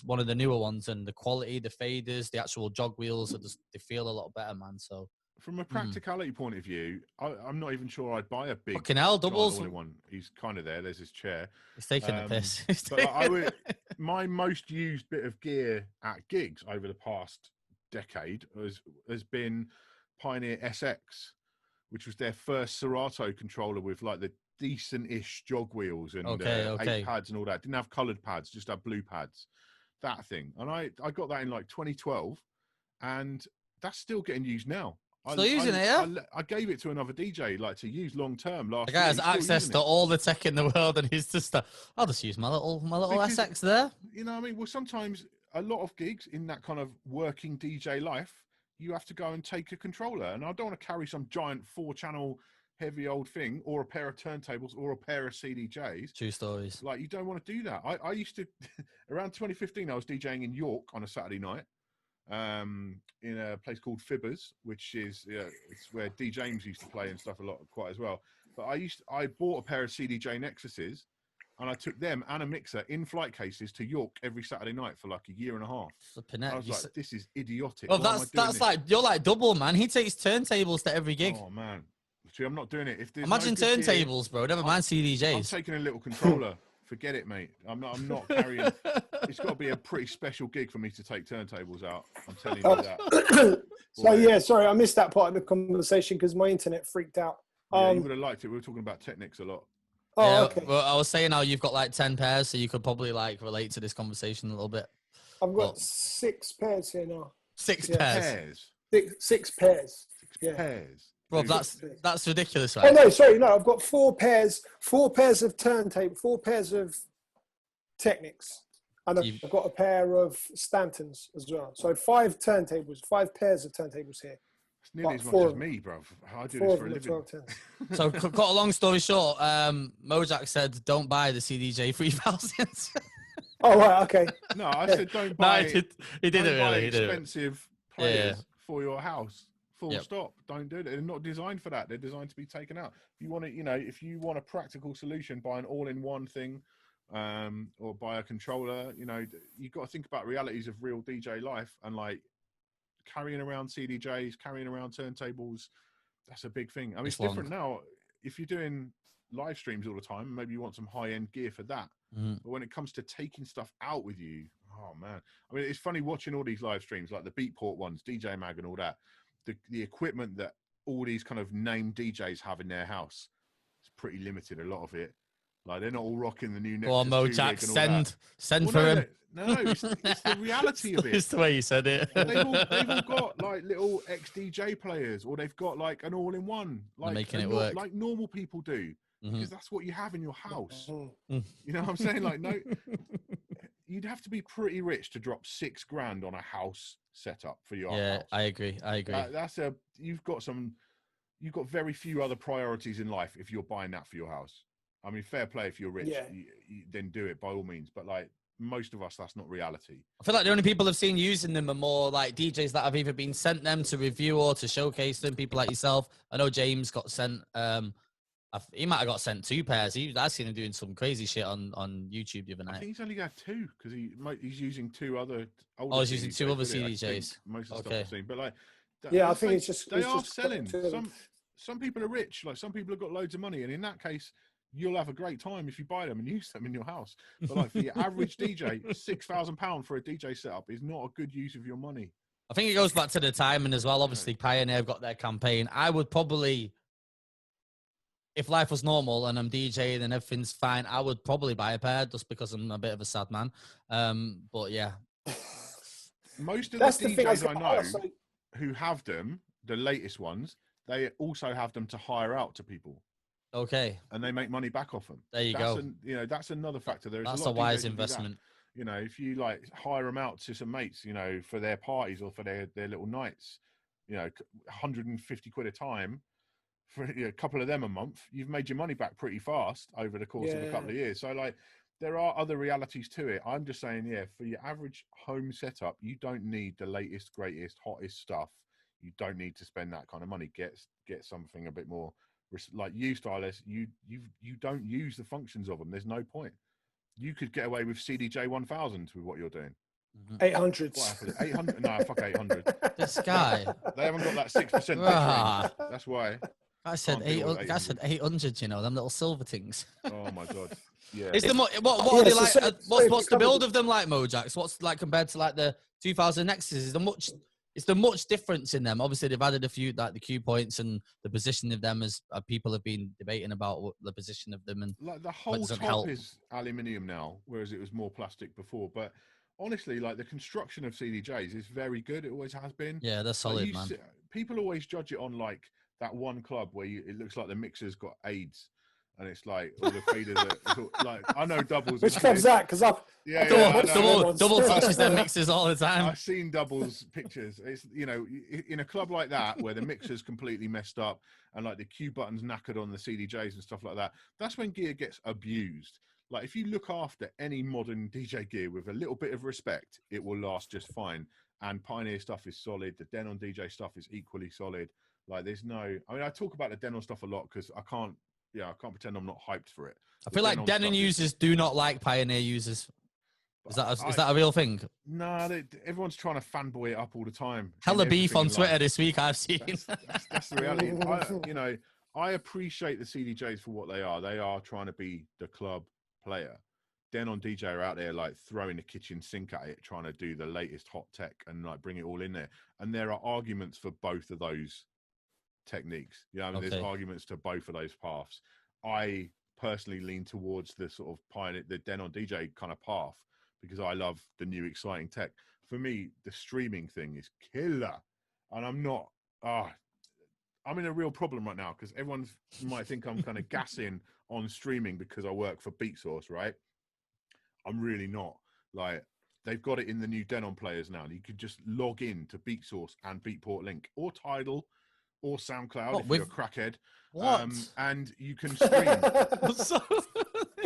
one of the newer ones, and the quality, the faders, the actual jog wheels, they feel a lot better, man. So. From a practicality point of view, I'm not even sure I'd buy a big fucking hell, Doubles one. He's kind of there. There's his chair. He's taking the piss. But my most used bit of gear at gigs over the past decade has been Pioneer SX, which was their first Serato controller with like the decent-ish jog wheels and 8 pads and all that. Didn't have coloured pads, just had blue pads. That thing. And I got that in like 2012, and that's still getting used now. Still using it, yeah? I gave it to another DJ, like, to use long term last year. The guy has access to all the tech in the world, and he's just, I'll just use my little SX there. You know what I mean? Well, sometimes a lot of gigs in that kind of working DJ life, you have to go and take a controller. And I don't want to carry some giant 4-channel heavy old thing, or a pair of turntables, or a pair of CDJs. True stories. Like, you don't want to do that. I used to, around 2015, I was DJing in York on a Saturday night. in a place called Fibbers, which is it's where D James used to play and stuff a lot, quite as well. But I bought a pair of CDJ Nexuses, and I took them and a mixer in flight cases to York every Saturday night for like a year and a half. I was like, this is idiotic. Well, that's like, you're like Dubl, man. He takes turntables to every gig. Oh man, see, I'm not doing it. If imagine turntables, bro. Never mind CDJs. I'm taking a little controller. Forget it, mate. I'm not carrying. It's got to be a pretty special gig for me to take turntables out. I'm telling you that. So yeah, sorry, I missed that part of the conversation because my internet freaked out. Yeah, you would have liked it. We were talking about Technics a lot. Oh, yeah, okay. Well, I was saying how you've got like 10 pairs, so you could probably like relate to this conversation a little bit. I've got 6 pairs here now. 6 pairs. 6 pairs. Yeah. Pairs. Bro, that's ridiculous, right? Oh no, sorry, no. I've got 4 pairs. 4 pairs of turntable. 4 pairs of Technics, and I've got a pair of Stantons as well. So 5 turntables, 5 pairs of turntables here. It's nearly as much as me, bro. I do this for a living. So, cut a long story short, Mojaxx said, "Don't buy the CDJ 3000." Oh right, okay. No, I said don't buy. No, he didn't really. Expensive players for your house. Full stop. Don't do it. They're not designed for that. They're designed to be taken out. If you want to, if you want a practical solution, buy an all-in-one thing, or buy a controller. You've got to think about realities of real DJ life, and like carrying around CDJs, carrying around turntables. That's a big thing. I mean, it's different now. If you're doing live streams all the time, maybe you want some high-end gear for that. But when it comes to taking stuff out with you, oh man. I mean, it's funny watching all these live streams, like the Beatport ones, DJ Mag and all that. The equipment that all these kind of named DJs have in their house, it's pretty limited, a lot of it. Like, they're not all rocking the new Nexus. Well, Mojaxx, send for him. No, it's the reality of it. It's the way you said it. They've all got like little ex-DJ players, or they've got like an all-in-one. Like, making it work. Like normal people do. Because that's what you have in your house. You know what I'm saying? Like, no, you'd have to be pretty rich to drop $6,000 on a house setup for your house. Yeah, I agree. You've got very few other priorities in life if you're buying that for your house. I mean, fair play if you're rich, you then do it by all means. But like most of us, that's not reality. I feel like the only people I've seen using them are more like DJs that have either been sent them to review or to showcase them. People like yourself. I know James got sent. He might have got sent 2 pairs. I've seen him doing some crazy shit on YouTube the other night. I think he's only got 2 because he's using 2 other. He's using 2 other CDJs. Most of the stuff I've seen, but like, I think it's just they are selling. Some people are rich, like some people have got loads of money, and in that case, you'll have a great time if you buy them and use them in your house. But like for your average DJ, £6,000 for a DJ setup is not a good use of your money. I think it goes back to the timing as well. Obviously, Pioneer have got their campaign. I would probably, if life was normal and I'm DJing and everything's fine, I would probably buy a pair just because I'm a bit of a sad man. But yeah. Most of the DJs I know who have them, the latest ones, they also have them to hire out to people. Okay. And they make money back off them. There you go. That's another factor. That's a wise investment. If you like hire them out to some mates, for their parties or for their little nights, 150 quid a time for a couple of them a month, you've made your money back pretty fast over the course of a couple of years. So like, there are other realities to it. I'm just saying, for your average home setup, you don't need the latest, greatest, hottest stuff. You don't need to spend that kind of money. Get something a bit more like you, Stylist. You don't use the functions of them. There's no point. You could get away with CDJ 1000 with what you're doing. 800. 800? No, fuck 800. This guy. They haven't got that 6%. That's why. I said 800. I said 800. Them little silver things. Oh my god. Yeah. Is what are they like? What's the build of them like, Mojaxx? What's like compared to like the 2000 Nexus? Is there much difference in them? Obviously, they've added a few like the Q points and the position of them, as people have been debating about the position of them. And like the whole top is aluminium now, whereas it was more plastic before. But honestly, like the construction of CDJs is very good. It always has been. Yeah, they're solid, man. People always judge it on like that one club where it looks like the mixer's got AIDS. And it's like all the faders are like, I know Doubles. Which club's that? Because Dubl touches their mixers all the time. I've seen Doubles pictures. It's in a club like that where the mixer's completely messed up and like the Q buttons knackered on the CDJs and stuff like that. That's when gear gets abused. Like if you look after any modern DJ gear with a little bit of respect, it will last just fine. and Pioneer stuff is solid. The Denon DJ stuff is equally solid. Like, there's no, I mean, I talk about the Denon stuff a lot because I can't pretend I'm not hyped for it. I feel like Denon users do not like Pioneer users. Is that a real thing? No, everyone's trying to fanboy it up all the time. Hella beef on Twitter this week, I've seen. That's the reality. I appreciate the CDJs for what they are. They are trying to be the club player. Denon DJ are out there like throwing the kitchen sink at it, trying to do the latest hot tech and like bring it all in there. And there are arguments for both of those techniques. There's arguments to both of those paths. I personally lean towards the sort of pioneer, the Denon DJ kind of path, because I love the new exciting tech. For me, the streaming thing is killer. And I'm not, I'm in a real problem right now because everyone might think I'm kind of gassing on streaming because I work for BeatSource, right? I'm really not. Like, they've got it in the new Denon players now. You could just log in to BeatSource and Beatport Link or Tidal or SoundCloud if you're a crackhead. What? And you can stream.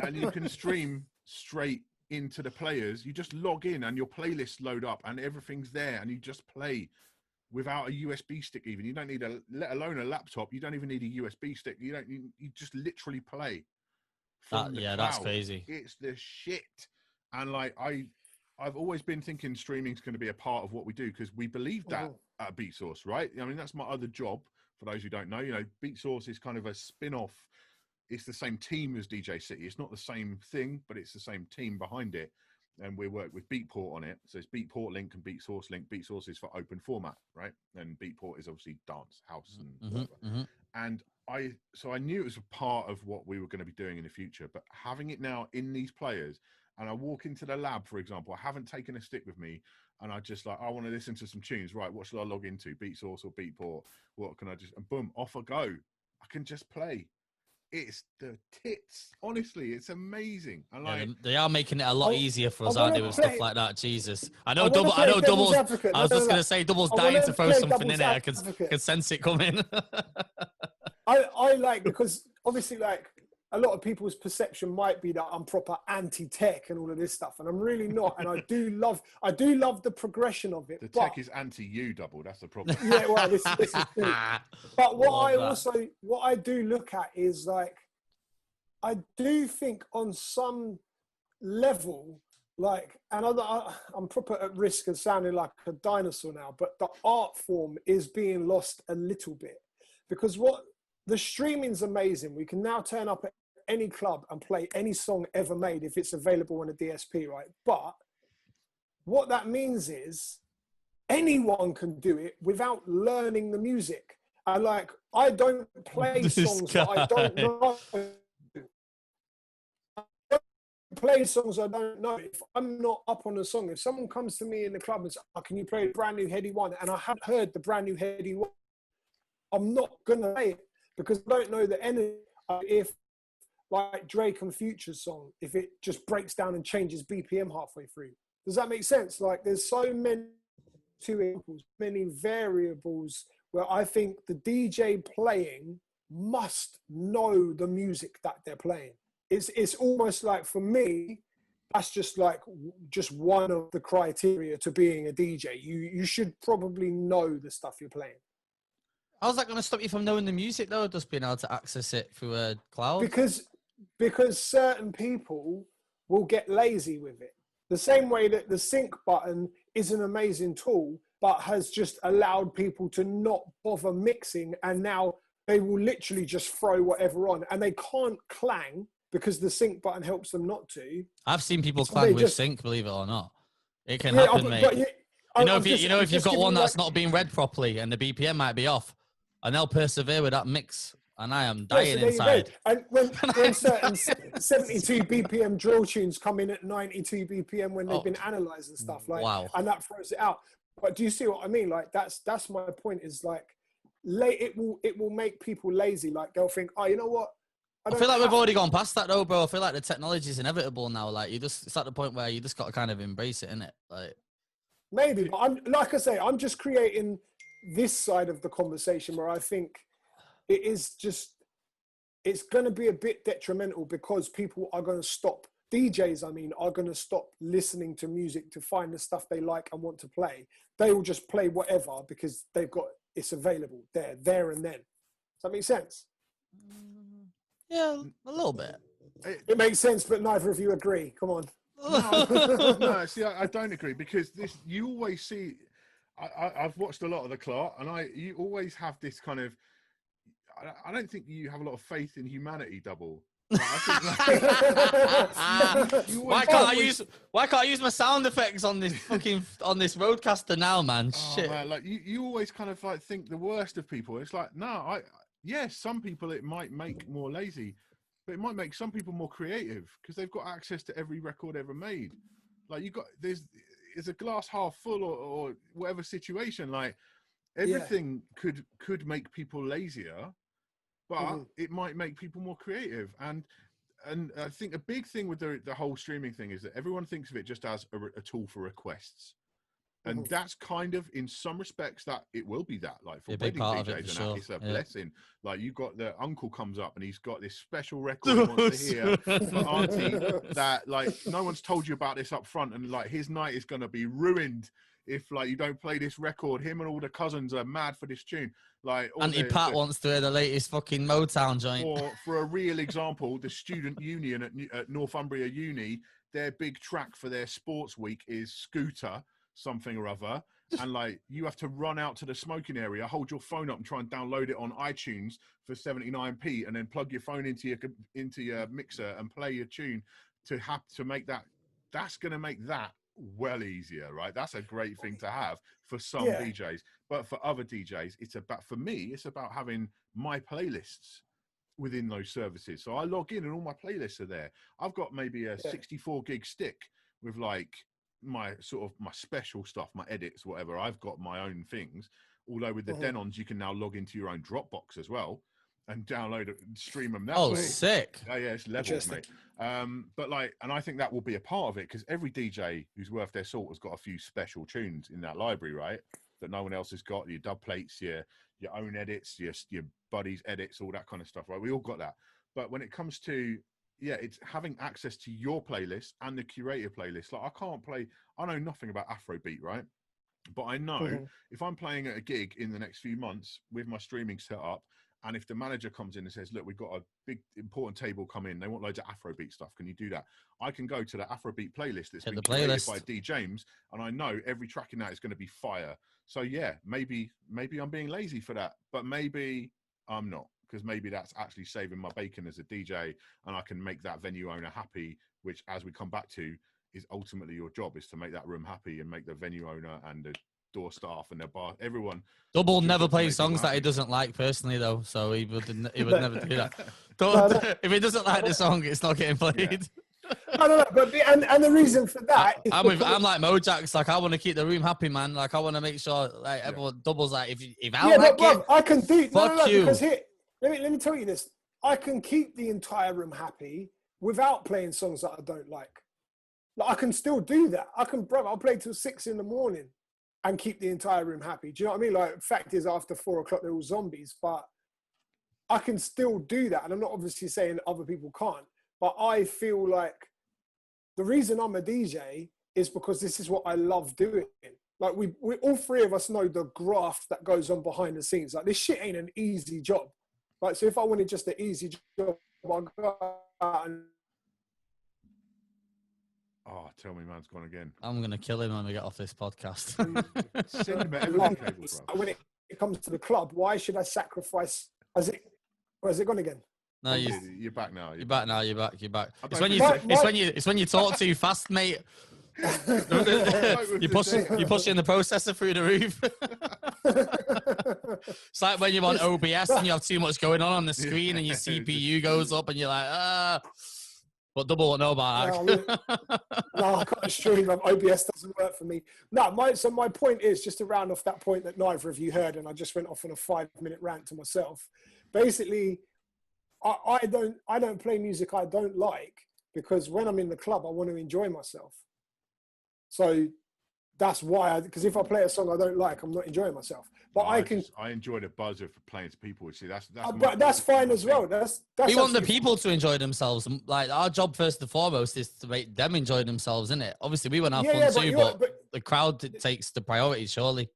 And you can stream straight into the players. You just log in and your playlists load up and everything's there and you just play without a USB stick even. You don't need let alone a laptop. You don't even need a USB stick. You just literally play. That's crazy. It's the shit. And like, I've always been thinking streaming's going to be a part of what we do because we believe that at BeatSource, right? I mean, that's my other job. For those who don't know, BeatSource is kind of a spin-off. It's the same team as DJ City. It's not the same thing, but it's the same team behind it. And we work with Beatport on it. So it's Beatport Link and BeatSource Link. BeatSource is for open format, right? And Beatport is obviously dance, house, and whatever. And I knew it was a part of what we were going to be doing in the future, but having it now in these players, and I walk into the lab, for example, I haven't taken a stick with me, and I just like, I want to listen to some tunes, right? What should I log into? BeatSource or Beatport? What can I just, and boom, off I go. I can just play. It's the tits. Honestly, it's amazing. And like, they are making it a lot easier for us, aren't they, with stuff like that? Jesus. I know Dubl's. I was just going to say, Dubl's dying to throw something in there. I can sense it coming. I like, because obviously, like, a lot of people's perception might be that I'm proper anti-tech and all of this stuff, and I'm really not. And I do love the progression of it. The tech is anti-you, Dubl. That's the problem. Yeah, well, this is true. But what I do look at is, like, I do think on some level, like, and I'm proper at risk of sounding like a dinosaur now, but the art form is being lost a little bit, because the streaming's amazing. We can now turn up at any club and play any song ever made if it's available on a DSP, right? But what that means is anyone can do it without learning the music. And like, I don't play songs that I don't know. Play songs I don't know. If I'm not up on a song, if someone comes to me in the club and says, can you play a brand new Heady One? And I haven't heard the brand new Heady One, I'm not going to play it, because I don't know the energy. If, like, Drake and Future's song, if it just breaks down and changes BPM halfway through. Does that make sense? Like, there's so many variables where I think the DJ playing must know the music that they're playing. It's almost like, for me, that's just one of the criteria to being a DJ. You should probably know the stuff you're playing. How's that going to stop you from knowing the music, though, just being able to access it through a cloud? Because certain people will get lazy with it. The same way that the sync button is an amazing tool, but has just allowed people to not bother mixing, and now they will literally just throw whatever on, and they can't clang because the sync button helps them not to. I've seen people clang with sync, believe it or not. It can happen, mate. If you've got one that's not being read properly and the BPM might be off, and they'll persevere with that mix, and I am dying inside. And when certain 72 BPM drill tunes come in at 92 BPM when they've been analysed and stuff, like, and that throws it out. But do you see what I mean? Like, that's my point. Is like, it will make people lazy. Like, they'll think, oh, you know what? I feel like we've already gone past that, though, bro. I feel like the technology is inevitable now. Like, it's at the point where you just got to kind of embrace it, innit? Like, maybe, but I'm just creating this side of the conversation where I think it's going to be a bit detrimental, because people are going to stop. DJs, I mean, are going to stop listening to music to find the stuff they like and want to play. They will just play whatever because it's available there and then. Does that make sense? Yeah, a little bit. It makes sense, but neither of you agree. Come on. No, see, I don't agree, because you always see. I've watched a lot of the Clark, and you always have this kind of. I don't think you have a lot of faith in humanity, Dubl. Like, why can't I use my sound effects on this roadcaster now, man? Shit. Man, like you always kind of like think the worst of people. It's like, no, yes, some people it might make more lazy, but it might make some people more creative because they've got access to every record ever made. Like there's a glass half full or whatever situation. Like everything could make people lazier, but it might make people more creative. And I think a big thing with the whole streaming thing is that everyone thinks of it just as a tool for requests. And that's kind of, in some respects, that it will be that. Like for wedding DJs, and it's a blessing. Like you got the uncle comes up and he's got this special record he wants to hear for auntie that like no one's told you about this up front, and like his night is going to be ruined if like you don't play this record. Him and all the cousins are mad for this tune. Like Auntie Pat wants to hear the latest fucking Motown joint. Or for a real example, the student union at Northumbria Uni, their big track for their sports week is Scooter something or other, and like you have to run out to the smoking area, hold your phone up and try and download it on iTunes for 79p, and then plug your phone into your mixer and play your tune to make that. That's going to make that well easier, right? That's a great thing to have for some DJs, but for other DJs it's about having my playlists within those services. So I log in and all my playlists are there. I've got maybe a 64 gig stick with like my special stuff, my edits, whatever. I've got my own things, although with the Denons you can now log into your own Dropbox as well and download it and stream them that way. Sick. Yeah, it's levels, mate. But like, and I think that will be a part of it, because every DJ who's worth their salt has got a few special tunes in that library, right, that no one else has got. Your dub plates, your own edits, your buddies' edits, all that kind of stuff, right? We all got that. But when it comes to it's having access to your playlist and the curator playlist. Like I know nothing about Afrobeat, right? But I know if I'm playing at a gig in the next few months with my streaming set up, and if the manager comes in and says, look, we've got a big important table come in, they want loads of Afrobeat stuff, can you do that? I can go to the Afrobeat playlist that's been curated by D. James, and I know every track in that is going to be fire. So yeah, maybe I'm being lazy for that, but maybe I'm not. Because maybe that's actually saving my bacon as a DJ, and I can make that venue owner happy, which, as we come back to, is ultimately your job, is to make that room happy and make the venue owner and the door staff and the bar, everyone. Dubl never plays songs that he doesn't like personally, though, so he would never do that. If he doesn't like the song, it's not getting played. No, but and the reason for that, I'm like Mojaxx. Like I want to keep the room happy, man. Like I want to make sure like everyone. Dubl's like if I like it, I can do. Fuck you. Because here, let me tell you this. I can keep the entire room happy without playing songs that I don't like. Like I can still do that. I'll play till 6 a.m. and keep the entire room happy. Do you know what I mean? Like, fact is, after 4 o'clock, they're all zombies, but I can still do that. And I'm not obviously saying other people can't, but I feel like the reason I'm a DJ is because this is what I love doing. Like we all three of us know the graft that goes on behind the scenes. Like this shit ain't an easy job. Like, so if I wanted just an easy job, I'd go out and... Oh, tell me, man's gone again. I'm going to kill him when we get off this podcast. Send him everything cable, bro. When it comes to the club, why should I sacrifice... Has it gone again? No, you're back now. You're back now. You're back. It's when you talk too fast, mate. You're pushing the processor through the roof. It's like when you're on OBS and you have too much going on the screen and your CPU goes up and you're like, But Dubl won't know about that. No, I can't stream. OBS doesn't work for me. No, my point is, just to round off that point that neither of you heard, and I just went off on a 5-minute rant to myself. Basically, I don't play music I don't like, because when I'm in the club, I want to enjoy myself. So that's why. Because if I play a song I don't like, I'm not enjoying myself. But I enjoy the buzz of playing to people. See, but that's fine as well. That's we want the people fine. to enjoy themselves. Like our job first and foremost is to make them enjoy themselves, isn't it? Obviously, we want to have fun too, but the crowd takes the priority, surely.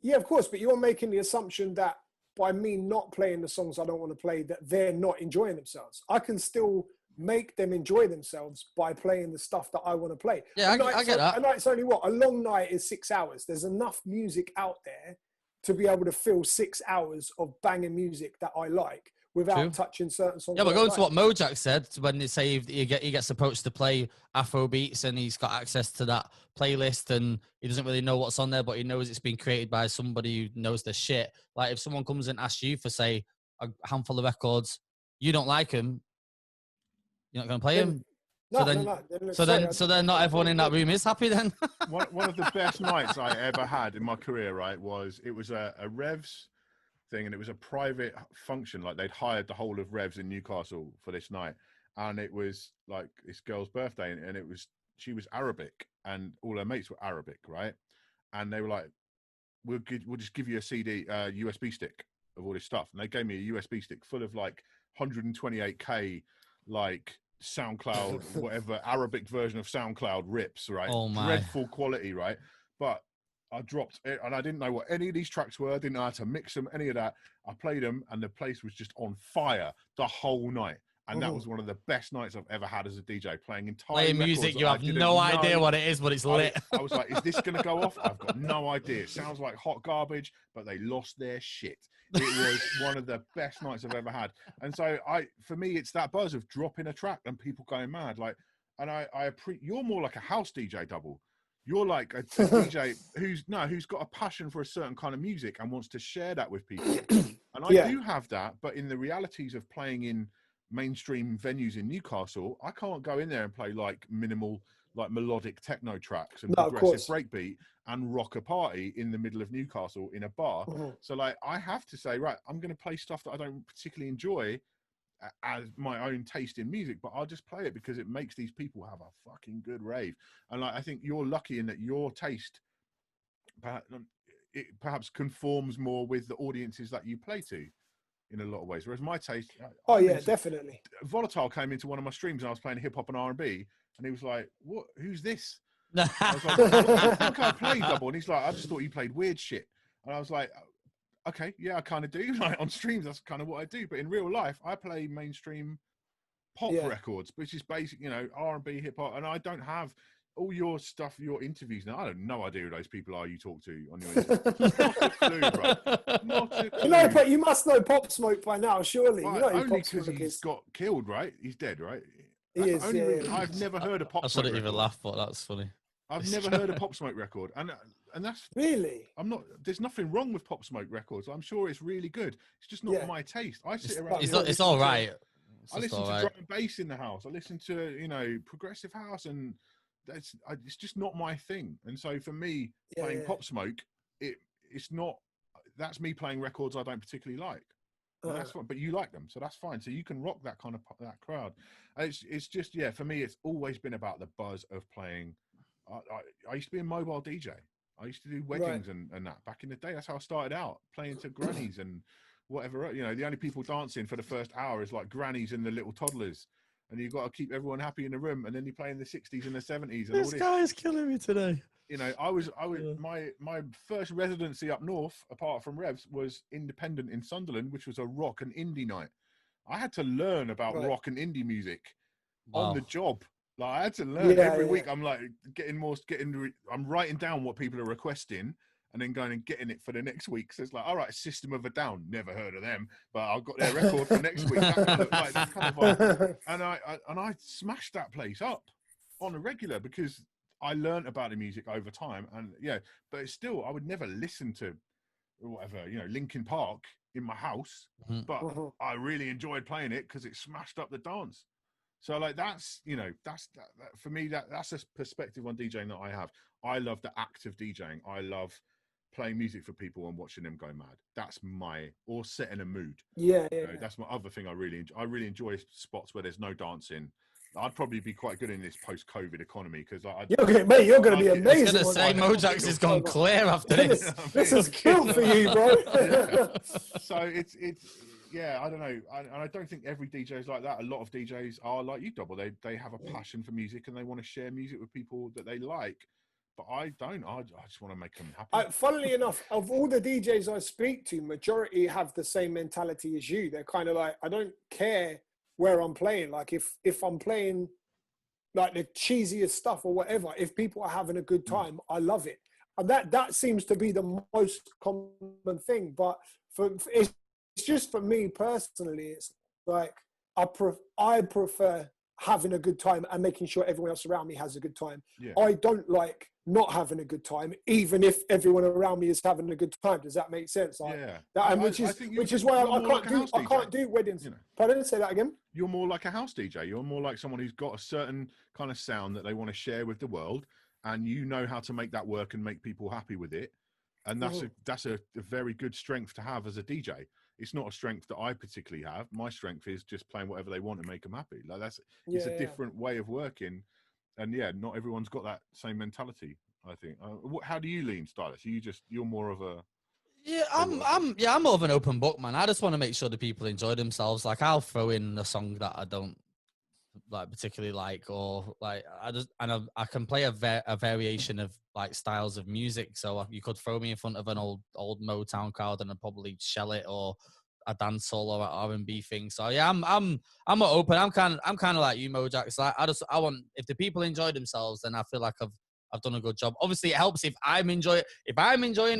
Yeah, of course. But you're making the assumption that by me not playing the songs I don't want to play, that they're not enjoying themselves. I can still make them enjoy themselves by playing the stuff that I want to play. Yeah, I get that. A night's only what? A long night is 6 hours. There's enough music out there to be able to fill 6 hours of banging music that I like without touching certain songs. Yeah, but going to what Mojaxx said when they say he gets approached to play Afro beats and he's got access to that playlist and he doesn't really know what's on there, but he knows it's been created by somebody who knows their shit. Like if someone comes and asks you for, say, a handful of records, you don't like them, you're not going to play them. So then not everyone in that room is happy then. One of the best nights I ever had in my career, right, it was a Revs thing, and it was a private function. Like they'd hired the whole of Revs in Newcastle for this night, and it was like this girl's birthday, and she was Arabic, and all her mates were Arabic, right? And they were like, we'll just give you a CD, USB stick of all this stuff, and they gave me a USB stick full of like 128K, like SoundCloud, whatever Arabic version of SoundCloud rips, right? Oh my. Dreadful quality, right? But I dropped it, and I didn't know what any of these tracks were. I didn't know how to mix them, any of that. I played them, and the place was just on fire the whole night. And that was one of the best nights I've ever had as a DJ, playing music. You have no idea what it is, but it's lit. I was like, is this going to go off? I've got no idea. It sounds like hot garbage, but they lost their shit. It was one of the best nights I've ever had. And so for me, it's that buzz of dropping a track and people going mad. Like, and you're more like a house DJ, Dubl. You're like a DJ who's got a passion for a certain kind of music and wants to share that with people. And I do have that, but in the realities of playing in mainstream venues in Newcastle, I can't go in there and play like minimal, like melodic techno tracks and progressive breakbeat and rock a party in the middle of Newcastle in a bar. So like I have to say, right, I'm going to play stuff that I don't particularly enjoy as my own taste in music, but I'll just play it because it makes these people have a fucking good rave. And like I think you're lucky in that your taste perhaps conforms more with the audiences that you play to in a lot of ways, whereas my taste definitely. Volatile came into one of my streams and I was playing hip-hop and R&B and he was like, what, who's this? I was like, I think I play Dubl, and he's like, I just thought you played weird shit. And I was like, okay, yeah, I kind of do. Like on streams, that's kind of what I do. But in real life, I play mainstream pop records, which is basic, R&B, hip hop. And I don't have all your stuff, your interviews now. I have no idea who those people are you talk to on your interviews. Not a clue, bro. Not a clue. No, but you must know Pop Smoke by now, surely. Well, only because he's got killed, right? He's dead, right? He is. I've never heard a Pop Smoke. I shouldn't even laugh, but that's funny. I've never heard a Pop Smoke record, and that's really. There's nothing wrong with Pop Smoke records. I'm sure it's really good. It's just not my taste. I sit around. It's all right. I listen to drum and bass in the house. I listen to progressive house, and it's just not my thing. And so for me, playing Pop Smoke, it's not. That's me playing records I don't particularly like. And that's fine, but you like them, so that's fine. So you can rock that kind of that crowd. And it's just for me, it's always been about the buzz of playing. I used to be a mobile DJ. I used to do weddings and that back in the day. That's how I started out, playing to grannies and whatever. The only people dancing for the first hour is like grannies and the little toddlers, and you've got to keep everyone happy in the room. And then you play in the 60s and the 70s. And this guy is killing me today. I was my first residency up north, apart from Revs, was Independent in Sunderland, which was a rock and indie night. I had to learn about rock and indie music on the job. Like I had to learn every week. I'm like I'm writing down what people are requesting and then going and getting it for the next week. So it's like, all right, System of a Down, never heard of them, but I've got their record for next week. That kind of vibe. And I smashed that place up on a regular because I learned about the music over time. And but it's still, I would never listen to whatever, Linkin Park in my house, but I really enjoyed playing it because it smashed up the dance. So like that's for me, that's a perspective on DJing that I have. I love the act of DJing. I love playing music for people and watching them go mad. That's or setting a mood. Yeah. That's my other thing. I really enjoy spots where there's no dancing. I'd probably be quite good in this post-COVID economy because you're going to be amazing. I was going to say Mojaxx has gone clear after this. This is built for you, bro. Yeah. So it's yeah, I don't know, and I don't think every DJ is like that. A lot of DJs are like you, Dubl. They have a passion for music and they want to share music with people that they like. But I don't. I just want to make them happy. Funnily enough, of all the DJs I speak to, majority have the same mentality as you. They're kind of like, I don't care where I'm playing. Like if I'm playing like the cheesiest stuff or whatever, if people are having a good time, I love it. And that seems to be the most common thing. But it's just for me personally, it's like I prefer having a good time and making sure everyone else around me has a good time. Yeah. I don't like not having a good time, even if everyone around me is having a good time. Does that make sense? Like, yeah. Which is why I can't do weddings. You know. Pardon? Say that again. You're more like a house DJ. You're more like someone who's got a certain kind of sound that they want to share with the world, and you know how to make that work and make people happy with it. And that's a very good strength to have as a DJ. It's not a strength that I particularly have. My strength is just playing whatever they want and make them happy. Like it's a different way of working, and not everyone's got that same mentality. I think. How do you lean, Stylist? You're more of a I'm more of an open book, man. I just want to make sure the people enjoy themselves. Like I'll throw in a song that I don't like particularly like, or like I can play a variation of like styles of music. So you could throw me in front of an old Motown crowd and I'd probably shell it, or a dancehall or an R&B thing. So yeah, I'm open. I'm kind of like you, Mojaxx. I want, if the people enjoy themselves, then I feel like I've done a good job. Obviously, it helps if I'm enjoying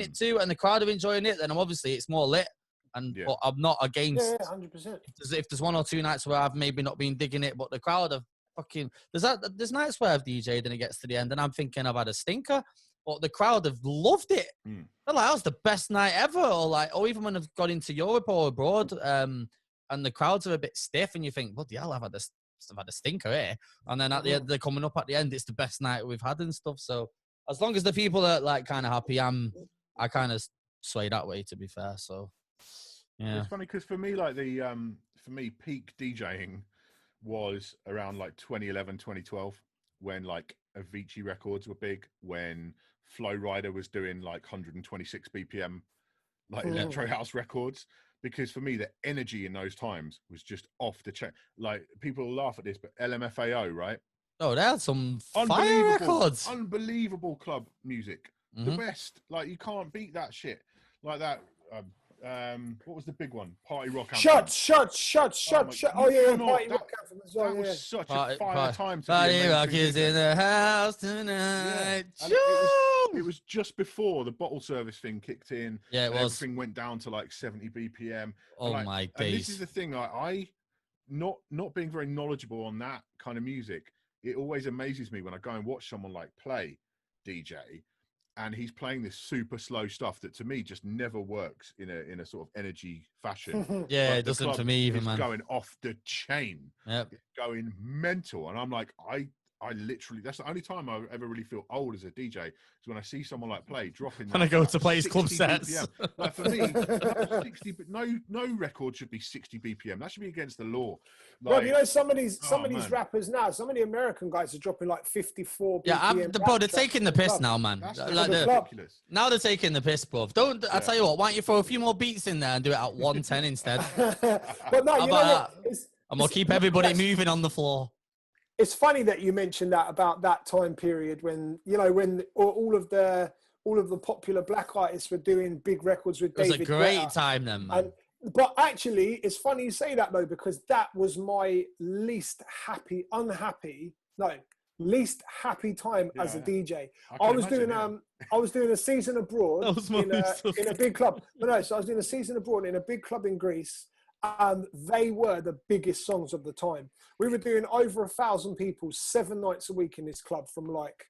it too, and the crowd are enjoying it. Then obviously it's more lit. But I'm not against. 100%. If there's 1 or 2 nights where I've maybe not been digging it, but the crowd are fucking. There's nights where I've DJ'd and it gets to the end and I'm thinking I've had a stinker, but the crowd have loved it. They're like, that was the best night ever, or even when I've got into Europe or abroad, and the crowds are a bit stiff, and you think, bloody hell, I've had a stinker here, and then at the end, they're coming up at the end, it's the best night we've had and stuff. So as long as the people are like kind of happy, I kind of sway that way, to be fair. So. Yeah. It's funny because for me, like for me, peak DJing was around like 2011, 2012, when like Avicii records were big, when Flow Rider was doing like 126 BPM, like electro house records. Because for me, the energy in those times was just off the chain. Like people will laugh at this, but LMFAO, right? Oh, they had some fire records. Unbelievable club music. The best. Like you can't beat that shit. Like that. What was the big one? Party Rock Anthem. Shut. Oh yeah, Party Rock Anthem as well. That was such a fire time. Party Rock is in the house tonight. It was just before the bottle service thing kicked in. Yeah, it was. Everything went down to like 70 BPM. Oh my days. And this is the thing. I not being very knowledgeable on that kind of music. It always amazes me when I go and watch someone like play DJ. And he's playing this super slow stuff that to me just never works in a sort of energy fashion. Yeah, it doesn't to me even, man. Going off the chain. Yep. It's going mental. And I'm like, I literally, that's the only time I ever really feel old as a DJ is when I see someone like play dropping. When I go to play his club sets. BPM. Like for me, 60, but no record should be 60 BPM. That should be against the law. Like, bro, you know, some of these rappers now, some of the American guys are dropping like 54 BPM. Yeah, bro, they're taking the piss now, man. That's like ridiculous. Now they're taking the piss, bro. I tell you what, why don't you throw a few more beats in there and do it at 110 instead? But no, you know what? I'm going to keep everybody moving on the floor. It's funny that you mentioned that about that time period when, you know, when all of the popular black artists were doing big records with David Guetta. It was a great time then, man. But actually, it's funny you say that though, because that was my least happy time as a DJ. I was doing a season abroad in a big club. So I was doing a season abroad in a big club in Greece. And they were the biggest songs of the time. We were doing over 1,000 people 7 nights a week in this club from like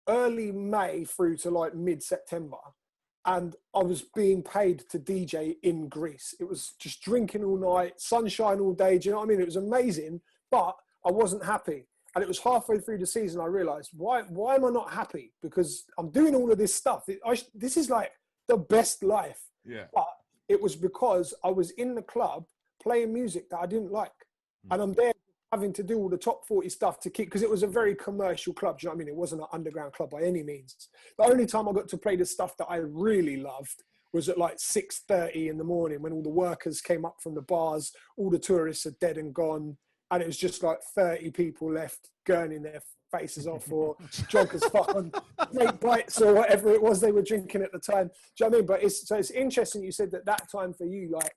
early May through to like mid-September. And I was being paid to DJ in Greece. It was just drinking all night, sunshine all day. Do you know what I mean? It was amazing, but I wasn't happy. And it was halfway through the season, I realized, why am I not happy? Because I'm doing all of this stuff. This is like the best life. Yeah. But it was because I was in the club playing music that I didn't like. And I'm there having to do all the top 40 stuff to keep, because it was a very commercial club. Do you know what I mean? It wasn't an underground club by any means. The only time I got to play the stuff that I really loved was at like 6:30 in the morning when all the workers came up from the bars, all the tourists are dead and gone, and it was just like 30 people left gurning their faces off or drunk as fuck on great bites or whatever it was they were drinking at the time. Do you know what I mean? But it's interesting you said that time for you like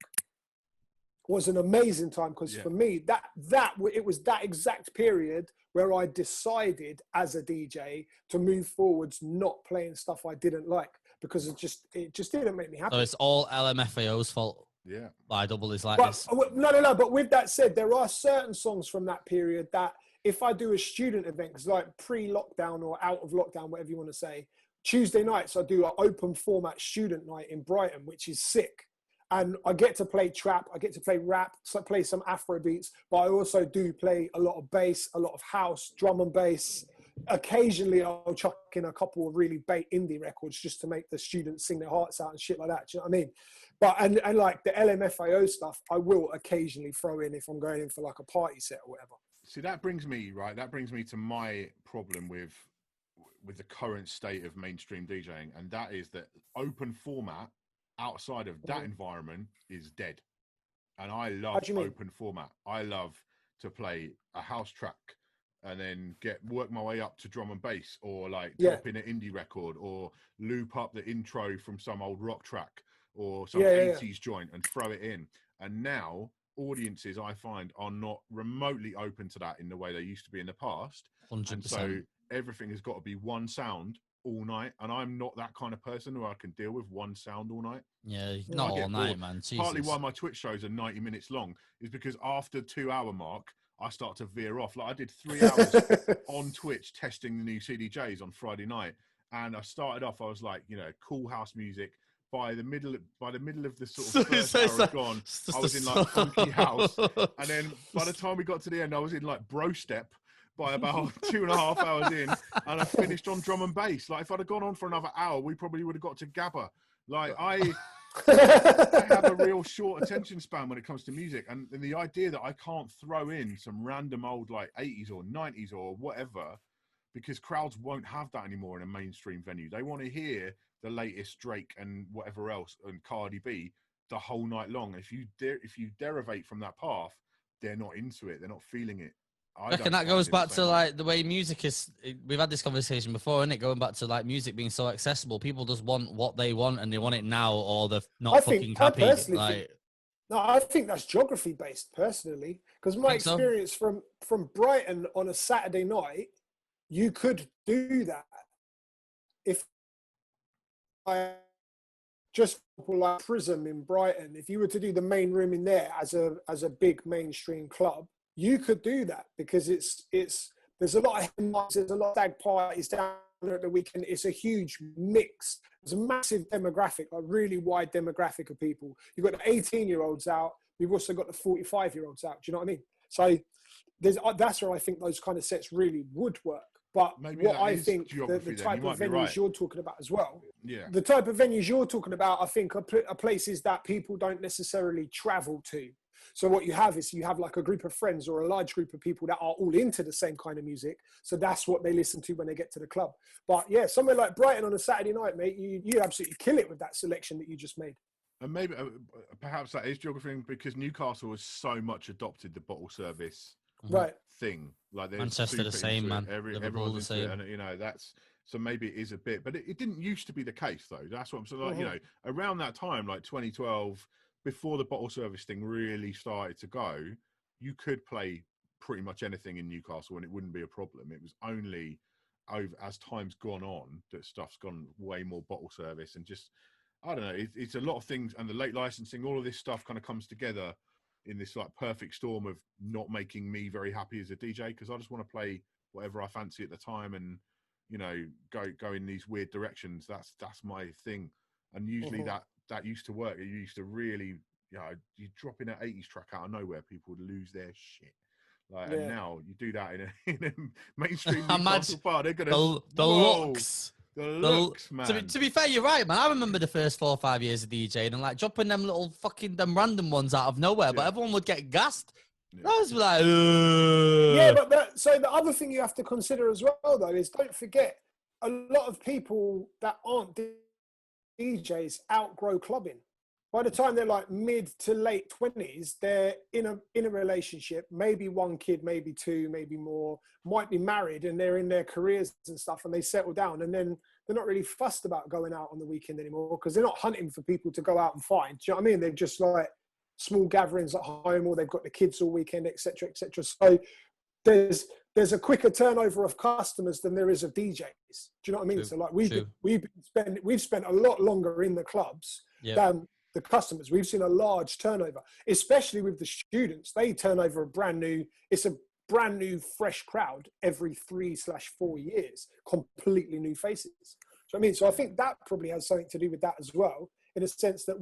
was an amazing time, because for me it was that exact period where I decided as a DJ to move forwards not playing stuff I didn't like, because it just didn't make me happy. So it's all LMFAO's fault. Yeah, why Dubl is like but, this. No. But with that said, there are certain songs from that period that if I do a student event, because like pre-lockdown or out of lockdown, whatever you want to say, Tuesday nights I do an open format student night in Brighton, which is sick. And I get to play trap, I get to play rap, so play some Afro beats, but I also do play a lot of bass, a lot of house, drum and bass. Occasionally I'll chuck in a couple of really bait indie records just to make the students sing their hearts out and shit like that. Do you know what I mean? But and like the LMFAO stuff, I will occasionally throw in if I'm going in for like a party set or whatever. See, that brings me to my problem with the current state of mainstream DJing, and that is that open format outside of that environment is dead. And I love open format. I love to play a house track and then work my way up to drum and bass, or like drop in an indie record, or loop up the intro from some old rock track or some 80s joint and throw it in. And now audiences, I find, are not remotely open to that in the way they used to be in the past. 100%. And so everything has got to be one sound all night, and I'm not that kind of person who I can deal with one sound all night. Yeah, not all night, man. Jesus. Partly why my Twitch shows are 90 minutes long is because after 2 hour mark, I start to veer off. Like I did 3 hours on Twitch testing the new CDJs on Friday night, and I started off. I was like, cool house music. By the middle of the sort of first hour gone, I was in like funky house, and then by the time we got to the end, I was in like bro step. By about 2.5 hours in, and I finished on drum and bass. Like if I'd have gone on for another hour, we probably would have got to Gabba. Like I have a real short attention span when it comes to music, and the idea that I can't throw in some random old like 80s or 90s or whatever, because crowds won't have that anymore in a mainstream venue. They want to hear the latest Drake and whatever else and Cardi B the whole night long. If you derivate from that path, they're not into it. They're not feeling it. I reckon that goes back to like the way music is. We've had this conversation before, isn't it? Going back to like music being so accessible, people just want what they want and they want it now, or they're not fucking happy. I think that's geography based personally, because my experience from Brighton on a Saturday night, you could do that if I just like Prism in Brighton. If you were to do the main room in there as a big mainstream club, you could do that, because there's a lot of there's a lot of stag parties down there at the weekend. It's a huge mix. There's a massive demographic, a really wide demographic of people. You've got the 18-year-olds out. You've also got the 45-year-olds out. Do you know what I mean? So that's where I think those kind of sets really would work. But maybe what I think the type of venues you're talking about as well, the type of venues you're talking about, I think are places that people don't necessarily travel to. So what you have is like a group of friends or a large group of people that are all into the same kind of music. So that's what they listen to when they get to the club. But yeah, somewhere like Brighton on a Saturday night, mate, you absolutely kill it with that selection that you just made. And maybe perhaps that is geography, because Newcastle has so much adopted the bottle service thing. Like Manchester the same, man. Everyone's the same, and that's so maybe it is a bit, but it didn't used to be the case though. That's what I'm saying. Like around that time, like 2012. Before the bottle service thing really started to go, you could play pretty much anything in Newcastle and it wouldn't be a problem. It was only as time's gone on that stuff's gone way more bottle service, and just, I don't know, it's a lot of things, and the late licensing, all of this stuff kind of comes together in this like perfect storm of not making me very happy as a DJ, because I just want to play whatever I fancy at the time and, go in these weird directions. That's my thing. And usually that used to work. It used to really, you drop in an 80s track out of nowhere, people would lose their shit. And now you do that in a mainstream Newcastle bar, they're gonna the looks. The looks, man. To be fair, you're right, man. I remember the first 4 or 5 years of DJing and like dropping them little fucking random ones out of nowhere, but everyone would get gassed. I was like, yeah, but so the other thing you have to consider as well, though, is don't forget a lot of people that aren't DJs outgrow clubbing. By the time they're like mid to late 20s, they're in a relationship, maybe one kid, maybe two, maybe more, might be married, and they're in their careers and stuff, and they settle down, and then they're not really fussed about going out on the weekend anymore because they're not hunting for people to go out and find. Do you know what I mean? They're just like small gatherings at home, or they've got the kids all weekend, etc., etc. So there's a quicker turnover of customers than there is of DJs. Do you know what I mean? True, so like we've spent a lot longer in the clubs than the customers. We've seen a large turnover, especially with the students. They turn over it's a brand new fresh crowd every 3/4 years, completely new faces. So I mean, so I think that probably has something to do with that as well, in a sense that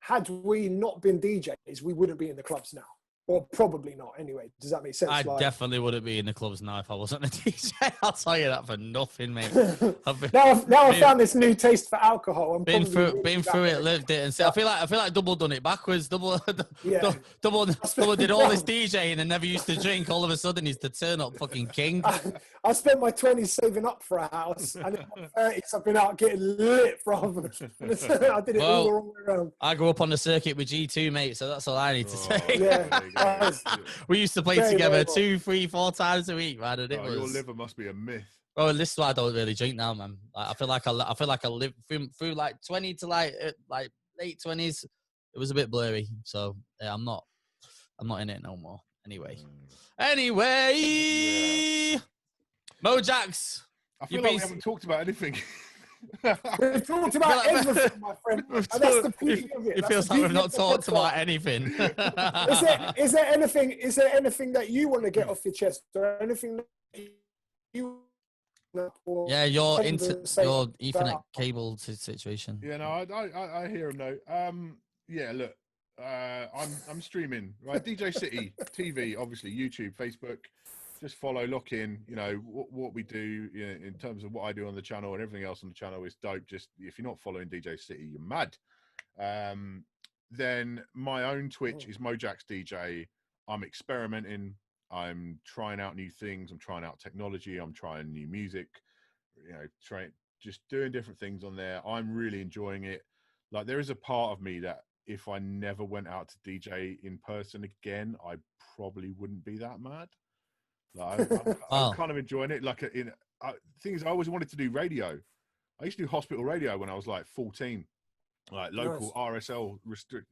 had we not been DJs, we wouldn't be in the clubs now. Or probably not anyway. Does that make sense? I definitely wouldn't be in the clubs now if I wasn't a DJ. I'll tell you that for nothing, mate. I found this new taste for alcohol. Been through it, lived it, and I feel like Dubl done it backwards. Dubl did all this DJing and never used to drink. All of a sudden, he's the turn up fucking king. I spent my 20s saving up for a house, and in my 30s I've been out getting lit from. I did it all the wrong way around. I grew up on the circuit with G2, mate, so that's all I need to say. Yeah. We used to play together 2, 3, 4 times a week, man. And it was... Your liver must be a myth. Oh, this is why I don't really drink now, man. I feel like I live through like 20 to like late 20s. It was a bit blurry, so yeah, I'm not in it no more. Anyway, Mojaxx. I feel like we haven't talked about anything. We've talked about everything, my friend. And that's the beauty of it. It feels like we've not talked about anything. Is there anything that you want to get off your chest, or anything that you? Yeah, your Ethernet cable situation. Yeah, no, I hear him though. Yeah, look, I'm streaming, right? DJ City TV, obviously YouTube, Facebook. Just follow, lock in. You know what we do, you know, in terms of what I do on the channel, and everything else on the channel is dope. Just if you're not following DJ City, you're mad. Then my own Twitch is Mojaxx DJ. I'm experimenting. I'm trying out new things. I'm trying out technology. I'm trying new music. You know, just doing different things on there. I'm really enjoying it. Like, there is a part of me that if I never went out to DJ in person again, I probably wouldn't be that mad. Like, I'm kind of enjoying it. Like, thing is, I always wanted to do radio. I used to do hospital radio when I was like 14, like local RSL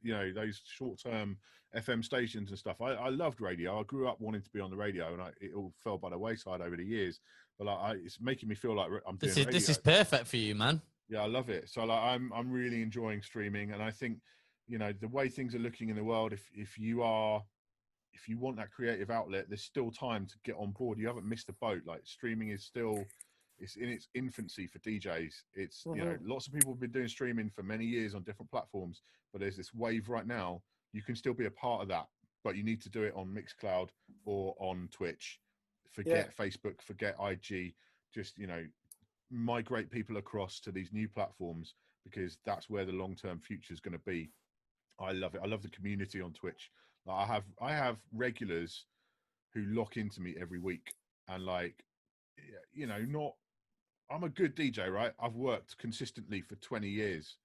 you know, those short-term FM stations and stuff. I loved radio. I grew up wanting to be on the radio, and it all fell by the wayside over the years. But like, it's making me feel like I'm doing radio. This is perfect for you, man. Yeah, I love it. So like, I'm really enjoying streaming, and I think, you know, the way things are looking in the world, if you want that creative outlet, there's still time to get on board. You haven't missed the boat. Like, streaming is still, it's in its infancy for DJs. It's, you know, lots of people have been doing streaming for many years on different platforms, but there's this wave right now. You can still be a part of that, but you need to do it on Mixcloud or on Twitch. Forget Facebook, forget IG. Just, you know, migrate people across to these new platforms, because that's where the long-term future is going to be. I love it. I love the community on Twitch. Like, I have regulars who lock into me every week, and like, you know, I'm a good DJ, right? I've worked consistently for 20 years.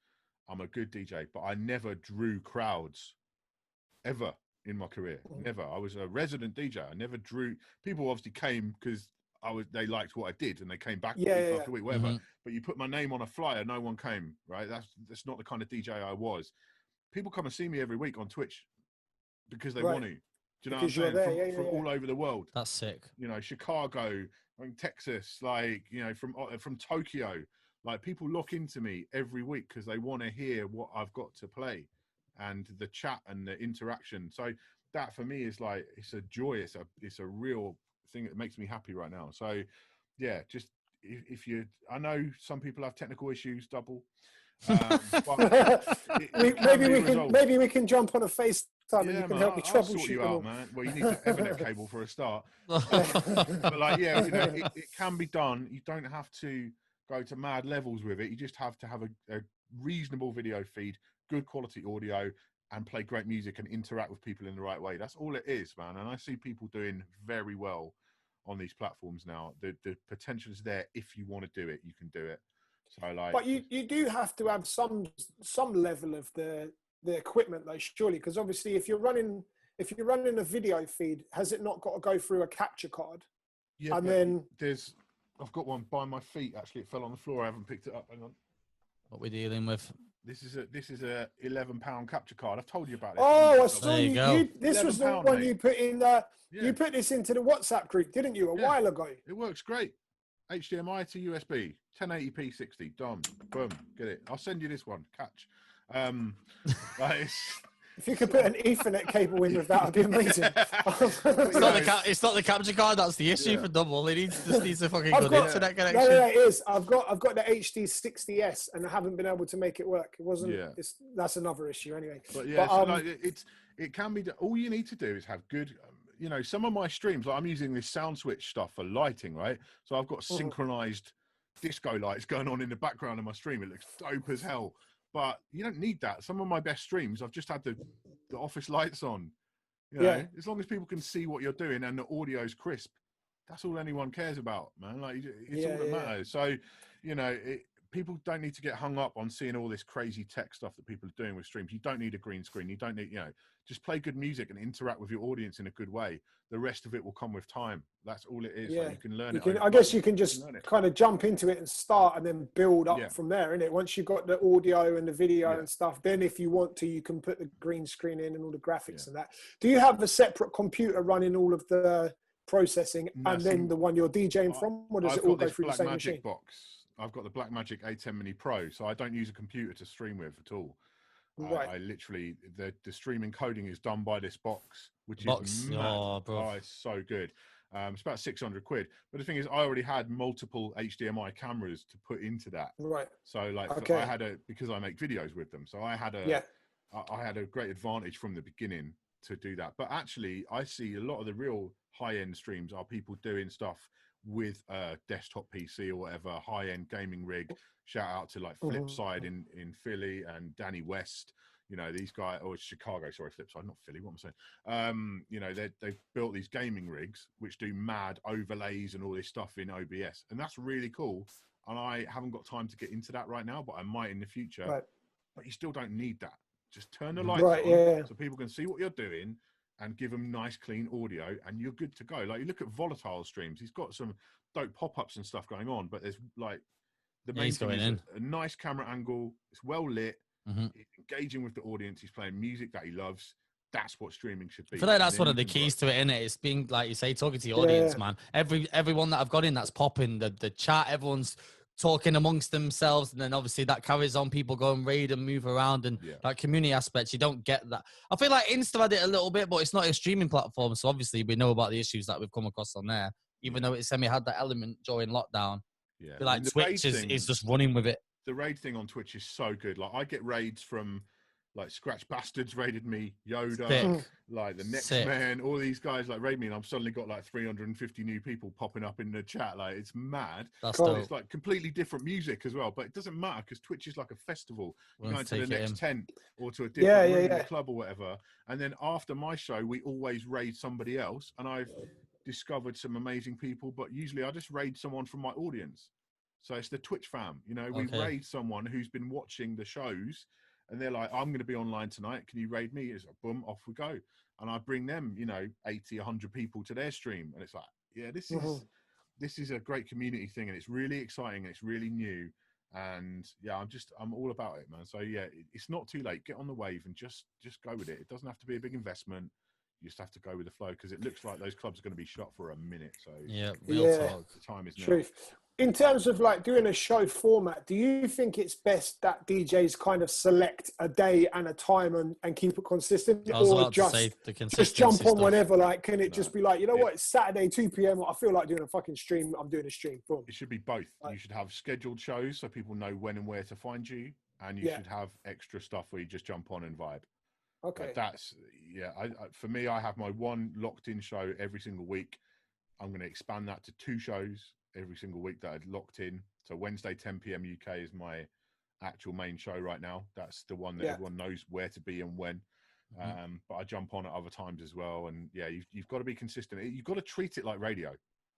I'm a good DJ, but I never drew crowds ever in my career. Never. I was a resident DJ. I never drew. People obviously came because they liked what I did, and they came back week after week, whatever. Mm-hmm. But you put my name on a flyer, no one came, right? That's not the kind of DJ I was. People come and see me every week on Twitch because they want to. Do you know what I'm saying? From all over the world. That's sick. You know, Chicago, Texas, like, you know, from Tokyo. Like, people lock into me every week because they want to hear what I've got to play, and the chat and the interaction. So that for me is like, it's a joy. It's a real thing that makes me happy right now. So yeah, just if you, I know some people have technical issues, Dubl. Maybe we can jump on a FaceTime and you can help me troubleshoot. I'll sort you out, man. Well, you need an Ethernet cable for a start. But like, yeah, you know, it can be done. You don't have to go to mad levels with it. You just have to have a reasonable video feed, good quality audio, and play great music and interact with people in the right way. That's all it is, man. And I see people doing very well on these platforms now. The potential is there. If you want to do it, you can do it. So like, but you do have to have some level of the equipment though, surely, because obviously if you're running a video feed, has it not got to go through a capture card? yeah, and then I've got one by my feet. Actually, it fell on the floor. I haven't picked it up. Hang on. What we're dealing with? This is a £11 capture card. I've told you about it. Oh, I saw There you you. go. This was the £11, one mate. you put in. Yeah. You put this into the WhatsApp group, didn't you, a while ago? It works great. HDMI to USB, 1080p 60. Done. Boom. Get it. I'll send you this one. Catch. Like, If you could put an Ethernet cable in with that, would be amazing. It's not the capture card. That's the issue for Dubl. It needs a fucking good internet connection. No, it is. I've got the HD60S, and I haven't been able to make it work. It wasn't. Yeah. That's another issue anyway. But yeah, so like, it can be. All you need to do is have good. You know, some of my streams, like I'm using this sound switch stuff for lighting, right? So I've got synchronized disco lights going on in the background of my stream. It looks dope as hell. But you don't need that. Some of my best streams, I've just had the office lights on. You know, as long as people can see what you're doing and the audio's crisp, that's all anyone cares about, man. Like, it's all that matters. So, you know, people don't need to get hung up on seeing all this crazy tech stuff that people are doing with streams. You don't need a green screen. You don't need, you know, just play good music and interact with your audience in a good way. The rest of it will come with time. That's all it is. Yeah. Like, you can learn it. it. I guess you can just kind of jump into it and start and then build up from there, innit? Once you've got the audio and the video and stuff, then if you want to, you can put the green screen in and all the graphics and that. Do you have a separate computer running all of the processing and then the one you're DJing from? Or does it all go through the same machine? Box. I've got the Blackmagic A10 Mini Pro, so I don't use a computer to stream with at all. Right. I literally, the streaming coding is done by this box, which is mad. Oh, it's so good. It's about 600 quid. But the thing is, I already had multiple HDMI cameras to put into that. Right. So like, I had because I make videos with them. So I had I had a great advantage from the beginning to do that. But actually, I see a lot of the real high-end streams are people doing stuff with a desktop PC or whatever, high-end gaming rig. Shout out to like Flipside in Philly and Danny West. You know, these guys, or Chicago, sorry, Flipside, not Philly, what am I saying? You know, they've built these gaming rigs which do mad overlays and all this stuff in OBS. And that's really cool. And I haven't got time to get into that right now, but I might in the future. Right. But you still don't need that. Just turn the lights on so people can see what you're doing and give them nice, clean audio, and you're good to go. Like, you look at Volatile streams, he's got some dope pop-ups and stuff going on, but there's like, the main thing is a nice camera angle, it's well lit, he's engaging with the audience, he's playing music that he loves. That's what streaming should be. I feel like that's one of the keys to it, innit? It's being, like you say, talking to your audience, man. Everyone that I've got in that's popping, the chat, everyone's talking amongst themselves, and then obviously that carries on. People go and raid and move around, and like community aspects, you don't get that. I feel like Insta had it a little bit, but it's not a streaming platform, so obviously we know about the issues that we've come across on there, even though it had that element during lockdown. I feel like Twitch is just running with it. The raid thing on Twitch is so good. Like, I get raids from like Scratch Bastards raided me, Yoda, like the Next Man, all these guys like raid me, and I've suddenly got like 350 new people popping up in the chat. Like, it's mad. That's dope. It's like completely different music as well, but it doesn't matter because Twitch is like a festival. You're going to the next tent or to a different room in the club or whatever. And then after my show, we always raid somebody else, and I've discovered some amazing people, but usually I just raid someone from my audience. So it's the Twitch fam, you know, we raid someone who's been watching the shows, and they're like, I'm going to be online tonight. Can you raid me? It's like, boom, off we go. And I bring them, you know, 80, 100 people to their stream. And it's like, yeah, this is a great community thing. And it's really exciting. And it's really new. And yeah, I'm all about it, man. So yeah, it's not too late. Get on the wave and just go with it. It doesn't have to be a big investment. You just have to go with the flow, because it looks like those clubs are going to be shut for a minute. So real talk. The time is now. Truth. In terms of like doing a show format, do you think it's best that DJs kind of select a day and a time and keep it consistent, or just jump on whenever? Like, can it just be like, you know what, it's Saturday 2 p.m. I feel like doing a fucking stream. I'm doing a stream. Boom. It should be both. You should have scheduled shows so people know when and where to find you, and you should have extra stuff where you just jump on and vibe. Okay. But that's for me, I have my one locked in show every single week. I'm going to expand that to 2 shows every single week that I'd locked in. So Wednesday 10 p.m. UK is my actual main show right now. That's the one that everyone knows where to be and when. But I jump on at other times as well. And yeah, you've got to be consistent. You've got to treat it like radio.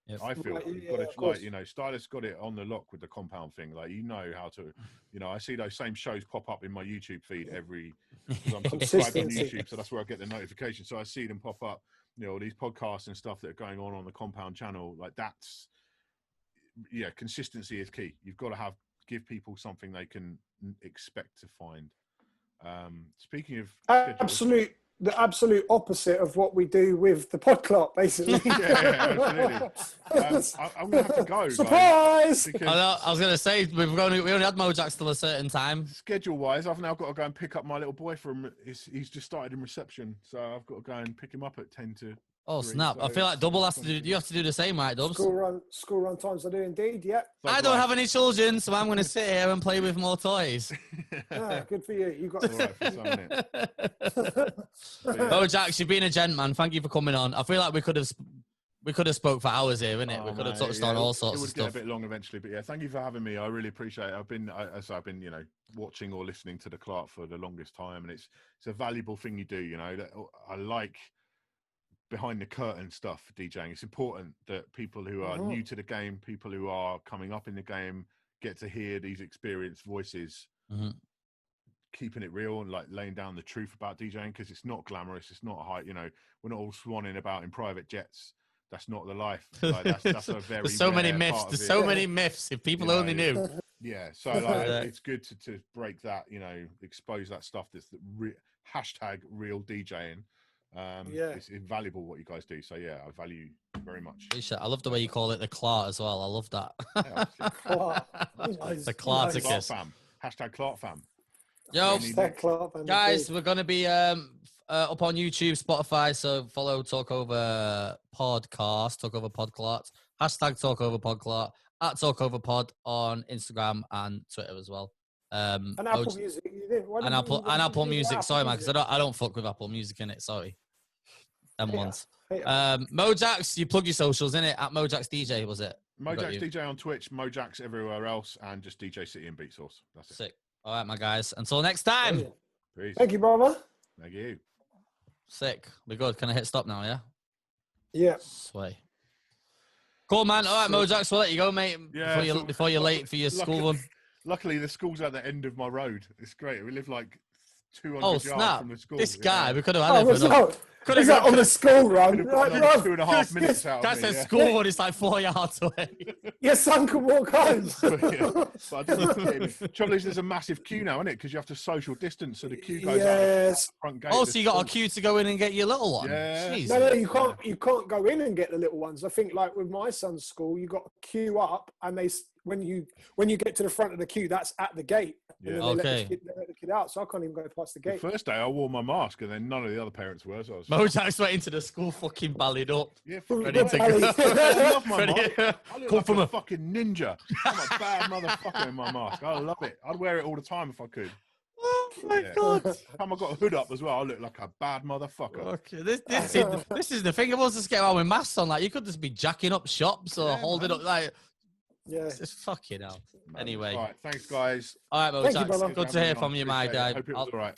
Yep. I feel you've got to, like, you know, Stylus got it on the lock with the compound thing. Like, you know how to, you know, I see those same shows pop up in my YouTube feed because I'm subscribed on YouTube, so that's where I get the notification. So I see them pop up, you know, these podcasts and stuff that are going on the compound channel. Like, that's, yeah, consistency is key. You've got to give people something they can expect to find. Speaking of the absolute opposite of what we do with the Podclart, basically. Yeah, absolutely. I'm gonna have to go. Surprise! I was gonna say we only had Mojaxx till a certain time. Schedule-wise, I've now got to go and pick up my little boy from. He's just started in reception, so I've got to go and pick him up at 10 to. Oh 3, snap! So I feel like Dubl has to do. You have to do the same, right, Dubs? School run times I do indeed. Yeah. I don't have any children, so I'm going to sit here and play with more toys. Good for you. You got. All right for some, innit? Mojaxx, you've been a gent, man. Thank you for coming on. I feel like we could have spoke for hours here, innit? We could have touched on all sorts of stuff. It would get a bit long eventually, but yeah, thank you for having me. I really appreciate it. I've been, you know, watching or listening to the Clart for the longest time, and it's a valuable thing you do. You know, that I like behind the curtain stuff for DJing. It's important that people who are new to the game, people who are coming up in the game, get to hear these experienced voices. Keeping it real and like laying down the truth about DJing, because it's not glamorous, it's not high, you know, we're not all swanning about in private jets. That's not the life. Like, that's a very there's so many myths. There's so many myths. If people only knew. Yeah, so like, it's good to break that, you know, expose that stuff. That's hashtag real DJing. It's invaluable what you guys do. So yeah, I value very much. I love the way you call it the Clart as well. I love that. The Clarticus. Hashtag Clart fam. Yo, guys, we're going to be up on YouTube, Spotify, so follow TalkOver Podcast, TalkOver Podclart, hashtag TalkOver Podclart, at TalkOver Pod on Instagram and Twitter as well. And Apple Music. And Apple Music. Sorry, man, because I don't fuck with Apple Music in it. Sorry. Them ones. Mojaxx, you plug your socials in it at Mojaxx DJ, was it? Mojaxx DJ on Twitch, Mojaxx everywhere else, and just DJ City and Beat Source. That's it. Sick. All right, my guys. Until next time. Peace. Thank you, brother. Thank you. Sick. We're good. Can I hit stop now, yeah? Yeah. Sway. Cool, man. All right, Mojaxx, we'll let you go, mate. Yeah, before you're late for your school run. Luckily, the school's at the end of my road. It's great. We live like 200 yards from the school. This guy, we could have had him. Is that on the school run? Right, 2.5 minutes out That's of me, a school run. It's like 4 yards away. Your son can walk home. Trouble is, there's a massive queue now, isn't it? Because you have to social distance, so the queue goes out the front gate. Oh, so you got a queue to go in and get your little one? Yeah. Jeez. No, you can't. You can't go in and get the little ones. I think, like with my son's school, you got to queue up, and when you get to the front of the queue, that's at the gate. Yeah. Okay. They let the kid out, so I can't even go past the gate. The first day, I wore my mask, and then none of the other parents were. So Mojaxx went into the school fucking ballied up. Yeah, ready to go. I love my mask. I look like a fucking ninja. I'm a bad motherfucker in my mask. I love it. I'd wear it all the time if I could. Oh my god! Time I got a hood up as well. I look like a bad motherfucker. Okay, this is the thing. Everyone's just getting around with masks on. Like, you could just be jacking up shops or holding up like. Yeah, it's fucking hell. Anyway, all right, thanks guys. All right, Mojaxx. Good to hear from you, my guy. Hope it was all right.